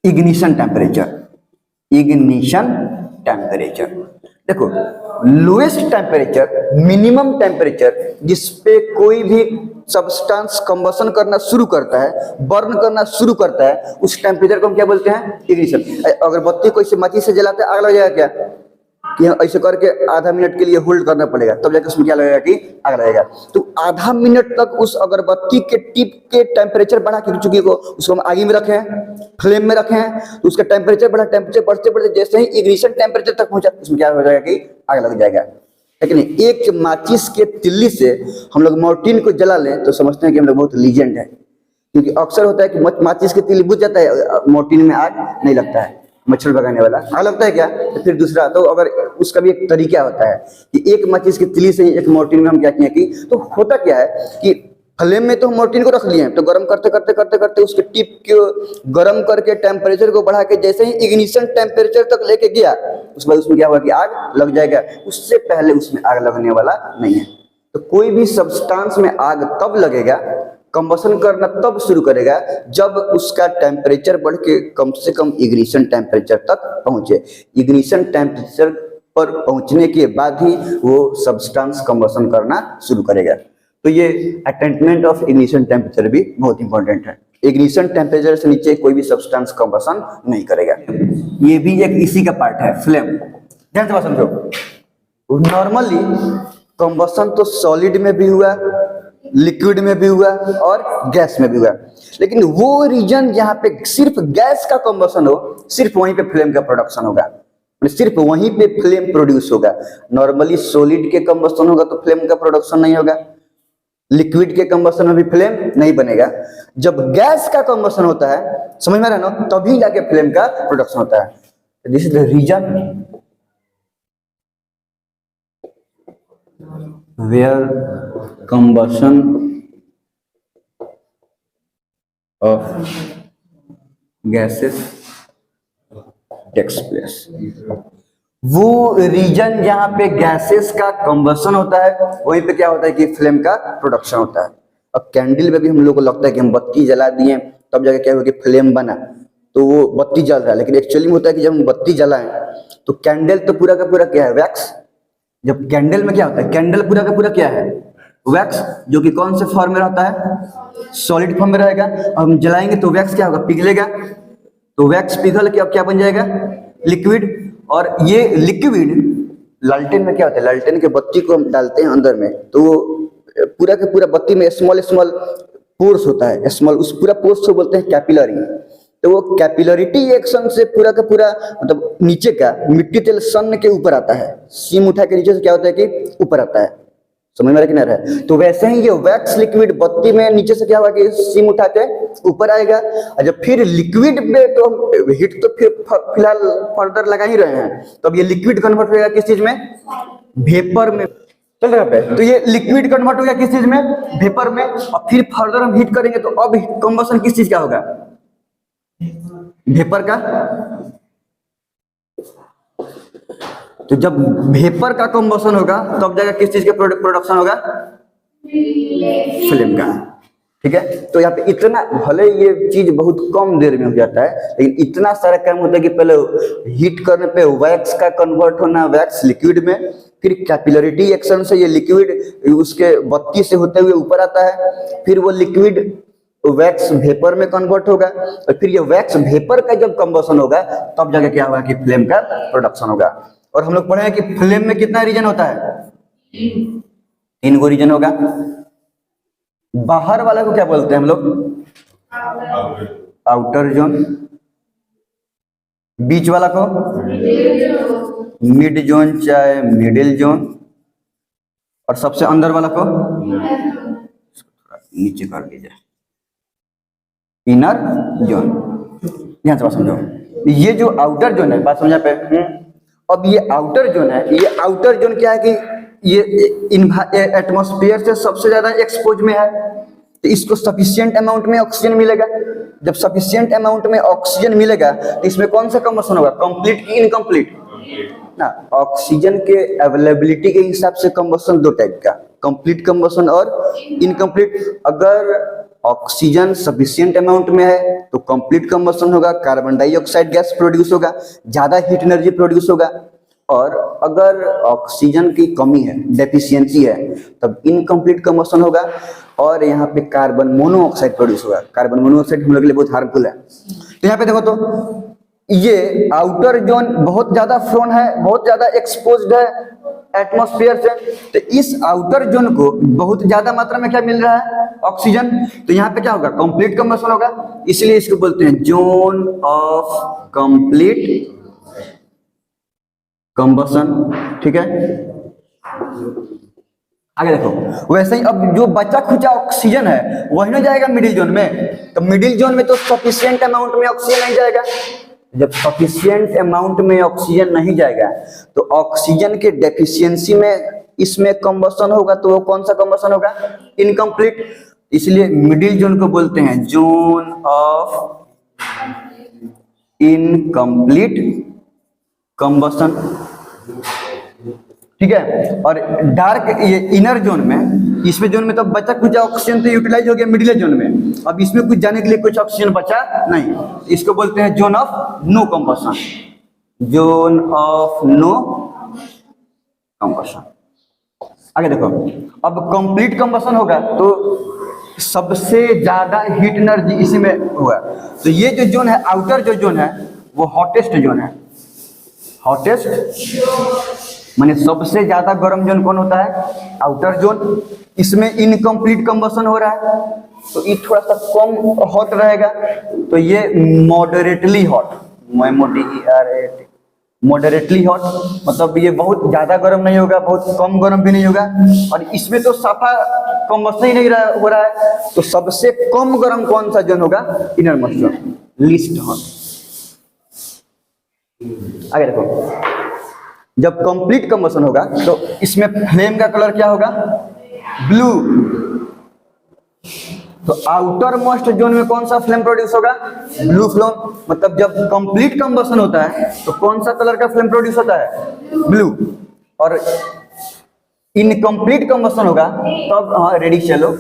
ignition temperature. देखो लोएस्ट टेम्परेचर, मिनिमम टेम्परेचर जिसपे कोई भी सब्सटेंस कंबसन करना शुरू करता है, बर्न करना शुरू करता है, उस टेम्परेचर को हम क्या बोलते हैं? इग्निशन। अगरबत्ती को इसे माचिस से जलाते हैं आग लग जाएगा क्या? कि ऐसे करके आधा मिनट के लिए होल्ड करना पड़ेगा तब जाके उसमें क्या लगेगा कि आग लगेगा। तो आधा मिनट तक उस अगरबत्ती के टिप के टेम्परेचर बढ़ा के, चूंकि को उसको हम आगे में रखे हैं, फ्लेम में रखे हैं, तो उसका टेम्परेचर बढ़ा, टेम्परेचर बढ़ते बढ़ते जैसे ही इग्निशन टेम्परेचर तक पहुंचा उसमें क्या हो जाएगा कि आग लग जाएगा। लेकिन एक माचिस के तिल्ली से हम लोग मोर्टिन को जला लें तो समझते हैं कि हम लोग बहुत लीजेंड है, क्योंकि अक्सर होता है कि माचिस के तिल्ली बुझ जाता है, मोर्टिन में आग नहीं लगता है, मच्छर भगाने वाला आग लगता है क्या? तो फिर दूसरा, तो अगर उसका भी एक तरीका होता है कि एक माचिस की तिल्ली से एक मोर्टिन में हम क्या किए कि, तो होता क्या है कि फ्लेम में तो हम मोर्टिन को रख लिए हैं, तो गर्म करते करते करते करते उसके टिप को गर्म करके टेम्परेचर को बढ़ा के जैसे ही इग्निशन टेम्परेचर तक लेके गया उसके बाद उसमें क्या हुआ कि आग लग जाएगा। उससे पहले उसमें आग लगने वाला नहीं है। तो कोई भी सब्सटेंस में आग तब लगेगा, कंबसन करना तब शुरू करेगा जब उसका टेम्परेचर बढ़ के कम से कम इग्निशन टेम्परेचर तक पहुंचे। इग्निशन टेम्परेचर पर पहुंचने के बाद ही वो सब्सटेंस कंबसन करना शुरू करेगा। तो ये अटेनमेंट ऑफ इग्निशन टेम्परेचर भी बहुत इंपॉर्टेंट है। इग्निशन टेम्परेचर से नीचे कोई भी सब्सटेंस कंबसन नहीं करेगा। ये भी एक इसी का पार्ट है, फ्लेम। ध्यान से बात समझो। नॉर्मली कंबसन तो सॉलिड में भी हुआ, लिक्विड में भी हुआ और गैस में भी हुआ, लेकिन वो रीजन जहां पे सिर्फ गैस का कंबसन हो, सिर्फ वहीं पे फ्लेम का प्रोडक्शन होगा, सिर्फ वहीं पे फ्लेम प्रोड्यूस होगा। नॉर्मली सॉलिड के कंबसन होगा तो फ्लेम का प्रोडक्शन नहीं होगा, लिक्विड के कंबसन में भी फ्लेम नहीं बनेगा। जब गैस का कंबसन होता है, समझ में रहा ना, तभी जाके फ्लेम का प्रोडक्शन होता है। This is the region where combustion of gases takes place। वो रीजन जहां पे गैसेस का कंबसन होता है वहीं पे क्या होता है कि फ्लेम का प्रोडक्शन होता है। अब कैंडल में भी हम लोग को लगता है कि हम बत्ती जला दिए तब जाके क्या हुआ कि फ्लेम बना, तो वो बत्ती जल रहा है, लेकिन एक्चुअली में होता है कि जब हम बत्ती जलाएं तो कैंडल तो पूरा का पूरा क्या है? वैक्स। जब कैंडल में क्या होता है? कैंडल पूरा का पूरा क्या है? वैक्स, जो कि कौन से फॉर्म में रहता है? सॉलिड फॉर्म में रहेगा। हम जलाएंगे तो वैक्स क्या होगा? पिघलेगा। तो वैक्स पिघल के अब क्या बन जाएगा? लिक्विड। और ये लिक्विड लालटेन में क्या होता है? लालटेन के बत्ती को हम डालते हैं अंदर में, तो वो पूरा का पूरा बत्ती में स्मॉल स्मॉल पोर्स होता है, स्मॉल, उस पूरा पोर्स को बोलते हैं कैपिलरी। तो वो कैपिलरिटी एक्शन से पूरा का पूरा मतलब नीचे का मिट्टी तेल सन के ऊपर आता है, सीम उठा के नीचे से क्या होता है कि ऊपर आता है, समझ में आ रहा कि नहीं रहा है। तो वैसे ही ये वैक्स लिक्विड बत्ती में नीचे से क्या होगा कि सीम उठा के ऊपर आएगा, और जब फिर लिक्विड में तो हम हीट तो फिर फिलहाल फर्दर लगा ही रहे हैं, तो अब ये लिक्विड कन्वर्ट होगा किस चीज में, वेपर में, चल रहा है। तो ये लिक्विड कन्वर्ट हो गया किस चीज में, वेपर में, और फिर फर्दर हम हीट करेंगे तो अब कंबशन किस चीज का होगा, वेपर का। तो जब वेपर का कंबशन होगा तब जाएगा किस चीज का प्रोडक्शन होगा, फ्लेम का, ठीक है। तो यहाँ पे इतना, भले ये चीज बहुत कम देर में हो जाता है, लेकिन इतना सारा काम होता है कि पहले हीट करने पे वैक्स का कन्वर्ट होना वैक्स लिक्विड में, फिर कैपिलरिटी एक्शन से ये लिक्विड उसके बत्ती से होते हुए ऊपर आता है, फिर वो लिक्विड वैक्स वेपर में कन्वर्ट होगा, और फिर ये वैक्स वेपर का जब कंबशन होगा तब जाके क्या होगा कि फ्लेम का प्रोडक्शन होगा। और हम लोग पढ़े हैं कि फ्लेम में कितना रीजन होता है, 3 गो रीजन होगा। बाहर वाला को क्या बोलते हैं हम लोग, आउटर जोन, बीच वाला को मिड जोन चाहे मिडिल जोन, और सबसे अंदर वाला को नीचे कर लीजिए, इनर जोन। ध्यान से बात समझो, ये जो आउटर जोन है, बात समझा पे। अब ये आउटर जोन है, ये आउटर जोन क्या है कि ये एटमॉस्फेयर से सबसे ज्यादा एक्सपोज में है, तो इसको सफिशिएंट अमाउंट में ऑक्सीजन मिलेगा। जब सफिशिएंट अमाउंट में ऑक्सीजन मिलेगा तो इसमें कौन सा कंबशन होगा, कंप्लीट की इनकम्प्लीट ना। ऑक्सीजन के अवेलेबिलिटी के हिसाब से कंबशन 2 टाइप का, कंप्लीट कंबशन और इनकम्प्लीट। अगर ऑक्सीजन सफिशिएंट अमाउंट में है तो कंप्लीट कंबशन होगा, कार्बन डाइऑक्साइड गैस प्रोड्यूस होगा, ज्यादा हीट एनर्जी प्रोड्यूस होगा। और अगर ऑक्सीजन की कमी है, डेफिशिएंसी है, तब इनकम्प्लीट कंबशन होगा, और यहाँ पे कार्बन मोनोऑक्साइड प्रोड्यूस होगा। कार्बन मोनोऑक्साइड हम लोग के लिए बहुत हार्मफुल है। तो यहाँ पे देखो तो ये आउटर जोन बहुत ज्यादा फ्रोन है, बहुत ज्यादा एक्सपोज्ड है एटमॉस्फेयर से, तो इस आउटर जोन को बहुत ज्यादा मात्रा में क्या मिल रहा है, ऑक्सीजन। तो यहाँ पे क्या होगा, कंप्लीट कंबशन होगा, इसलिए इसको बोलते हैं जोन ऑफ कंप्लीट कंबशन, ठीक है। आगे देखो, वैसे ही अब जो बचा खुचा ऑक्सीजन है वही ना जाएगा मिडिल जोन में, तो मिडिल जोन में तो सफिशिएंट अमाउंट में ऑक्सीजन नहीं जाएगा। जब सफिशिएंट अमाउंट में ऑक्सीजन नहीं जाएगा तो ऑक्सीजन के डेफिशिएंसी में इसमें कंबशन होगा, तो वो कौन सा कंबशन होगा, इनकम्प्लीट। इसलिए मिडिल जोन को बोलते हैं जोन ऑफ इनकम्प्लीट कंबशन, ठीक है। और डार्क ये इनर जोन में, इसमें जोन में तो बचा कुछ ऑक्सीजन तो यूटिलाइज हो गया मिडिल जोन में, अब इसमें कुछ जाने के लिए कुछ ऑक्सीजन बचा नहीं, इसको बोलते हैं zone of no combustion, zone of no combustion. आगे देखो, अब कंप्लीट कंबशन होगा तो सबसे ज्यादा हीट एनर्जी इसी में होगा। तो ये जो जोन है, आउटर जो जोन है वो हॉटेस्ट जोन है। हॉटेस्ट माने सबसे ज्यादा गर्म जोन कौन होता है, आउटर जोन। इसमें इनकम्प्लीट कंबशन हो रहा है तो ये थोड़ा सा कम हॉट रहेगा, तो ये मॉडरेटली हॉट, मॉडरेटली हॉट मतलब ये बहुत ज्यादा गर्म नहीं होगा, बहुत कम गर्म भी नहीं होगा, और इसमें तो साफा कंबशन ही नहीं हो रहा है। तो सबसे कम गर्म कौन सा जोन होगा, inner most zone, least hot. आगे देखो, जब कंप्लीट कंबशन होगा तो इसमें फ्लेम का कलर क्या होगा, ब्लू। तो आउटर मोस्ट जोन में कौन सा फ्लेम प्रोड्यूस होगा, ब्लू फ्लेम। मतलब जब कंप्लीट कंबशन होता है तो कौन सा कलर का फ्लेम प्रोड्यूस होता है, ब्लू। और इनकम्प्लीट कंबशन होगा तब, हाँ रेडी चलो,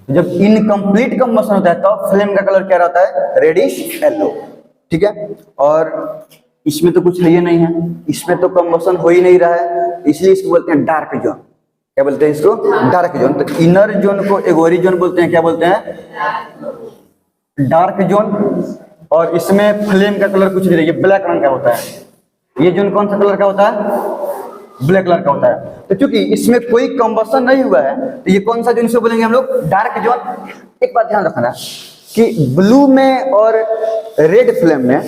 जब इनकम्प्लीट कंबशन होता है तब तो फ्लेम का कलर क्या रहता है, रेडिश येलो, ठीक है। और इसमें तो कुछ है ही नहीं है, इसमें तो कंबशन हो ही नहीं रहा है, इसलिए इसको बोलते हैं डार्क जोन। क्या बोलते हैं इसको, डार्क जोन। तो इनर जोन को एगोरी जोन बोलते हैं, क्या बोलते हैं, डार्क जोन। और इसमें फ्लेम का कलर कुछ नहीं, ये ब्लैक रंग का होता है। ये जोन कौन सा कलर का होता है, ब्लैक कलर का होता है। तो चूंकि इसमें कोई कंबशन नहीं हुआ है तो ये कौन सा जोन से बोलेंगे हम लोग, डार्क जोन। एक बात ध्यान रखना कि ब्लू में और रेड फ्लेम में,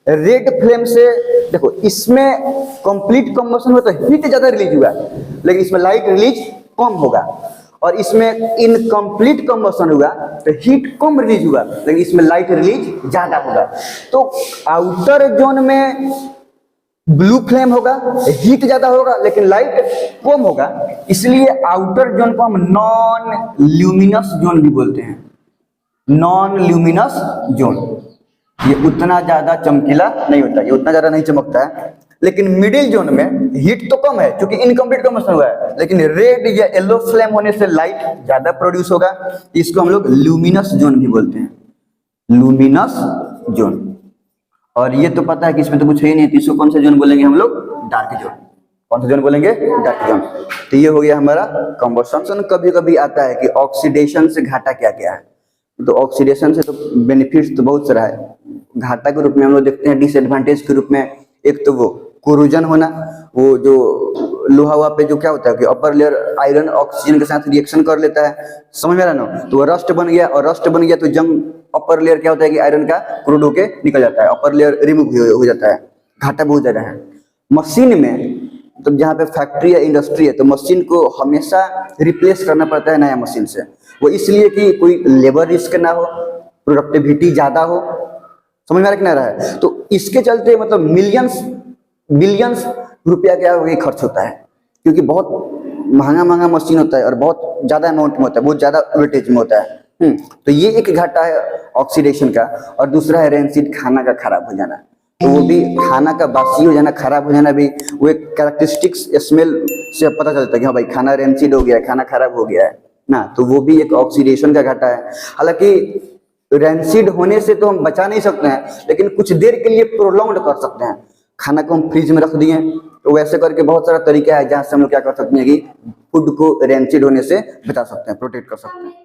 रेड फ्लेम से देखो इसमें कंप्लीट कंबशन हो तो हीट ज्यादा रिलीज हुआ है, लेकिन इसमें लाइट रिलीज कम होगा। और इसमें इनकम्प्लीट कंबशन हुआ तो हीट कम रिलीज हुआ, लेकिन इसमें लाइट रिलीज ज्यादा होगा। तो आउटर जोन में ब्लू फ्लेम होगा, हीट ज्यादा होगा, लेकिन लाइट कम होगा, इसलिए आउटर जोन को हम नॉन ल्यूमिनस जोन भी बोलते हैं। नॉन ल्यूमिनस जोन, ये उतना ज्यादा चमकीला नहीं होता, ये उतना ज्यादा नहीं चमकता है। लेकिन मिडिल जोन में हीट तो कम है क्योंकि इनकम्प्लीट कंबशन हुआ है, लेकिन रेड या येलो फ्लेम होने से लाइट ज्यादा प्रोड्यूस होगा, इसको हम लोग ल्यूमिनस जोन भी बोलते हैं, लुमिनस जोन। और ये तो पता है कि इसमें तो कुछ है ही नहीं, इसको कौन सा जोन बोलेंगे हम लोग, डार्क जोन। कौन सा जोन बोलेंगे, डार्क जोन। तो ये हो गया हमारा कंबशन। कभी कभी आता है कि ऑक्सीडेशन से घाटा क्या क्या है, तो ऑक्सीडेशन से तो बेनिफिट्स तो बहुत सारा है। घाटा के रूप में हम लोग देखते हैं, डिसएडवांटेज के रूप में एक तो वो कोरोजन होना, वो जो लोहा हुआ पे जो क्या होता है कि अपर लेयर आयरन ऑक्सीजन के साथ रिएक्शन कर लेता है, समझ में आ रहा ना, तो वो रस्ट बन गया, और रस्ट बन गया तो जंग अपर लेयर क्या होता है कि आयरन का क्रूड होके निकल जाता है, अपर लेयर रिमूव हो जाता है, घाटा बहुत ज्यादा है। मशीन में तो जहाँ पे फैक्ट्री या इंडस्ट्री है तो मशीन को हमेशा रिप्लेस करना पड़ता है नया मशीन से, वो इसलिए कि कोई लेबर रिस्क ना हो, प्रोडक्टिविटी ज्यादा हो, समझ में आ रहा है। तो इसके चलते मतलब मिलियंस बिलियंस रुपया क्या होगा खर्च होता है, क्योंकि बहुत महंगा मशीन होता है और बहुत ज्यादा अमाउंट में होता है, बहुत ज्यादा वेटेज में होता है। तो ये एक घाटा है ऑक्सीडेशन का। और दूसरा है रेंसिड, खाना का खराब हो जाना, तो वो भी खाना का बासी हो जाना, खराब हो जाना भी वो एक कैरेक्टरिस्टिक्स स्मेल से पता चलता है कि हाँ भाई खाना रेंसिड हो गया है, खाना खराब हो गया है ना, तो वो भी एक ऑक्सीडेशन का घाटा है। हालांकि रेंसिड होने से तो हम बचा नहीं सकते हैं, लेकिन कुछ देर के लिए प्रोलॉन्ग कर सकते हैं। खाना को हम फ्रिज में रख दिए तो वैसे करके बहुत सारा तरीका है जहां से हम लोग क्या कर सकते हैं कि फूड को रेंसिड होने से बचा सकते हैं, प्रोटेक्ट कर सकते हैं।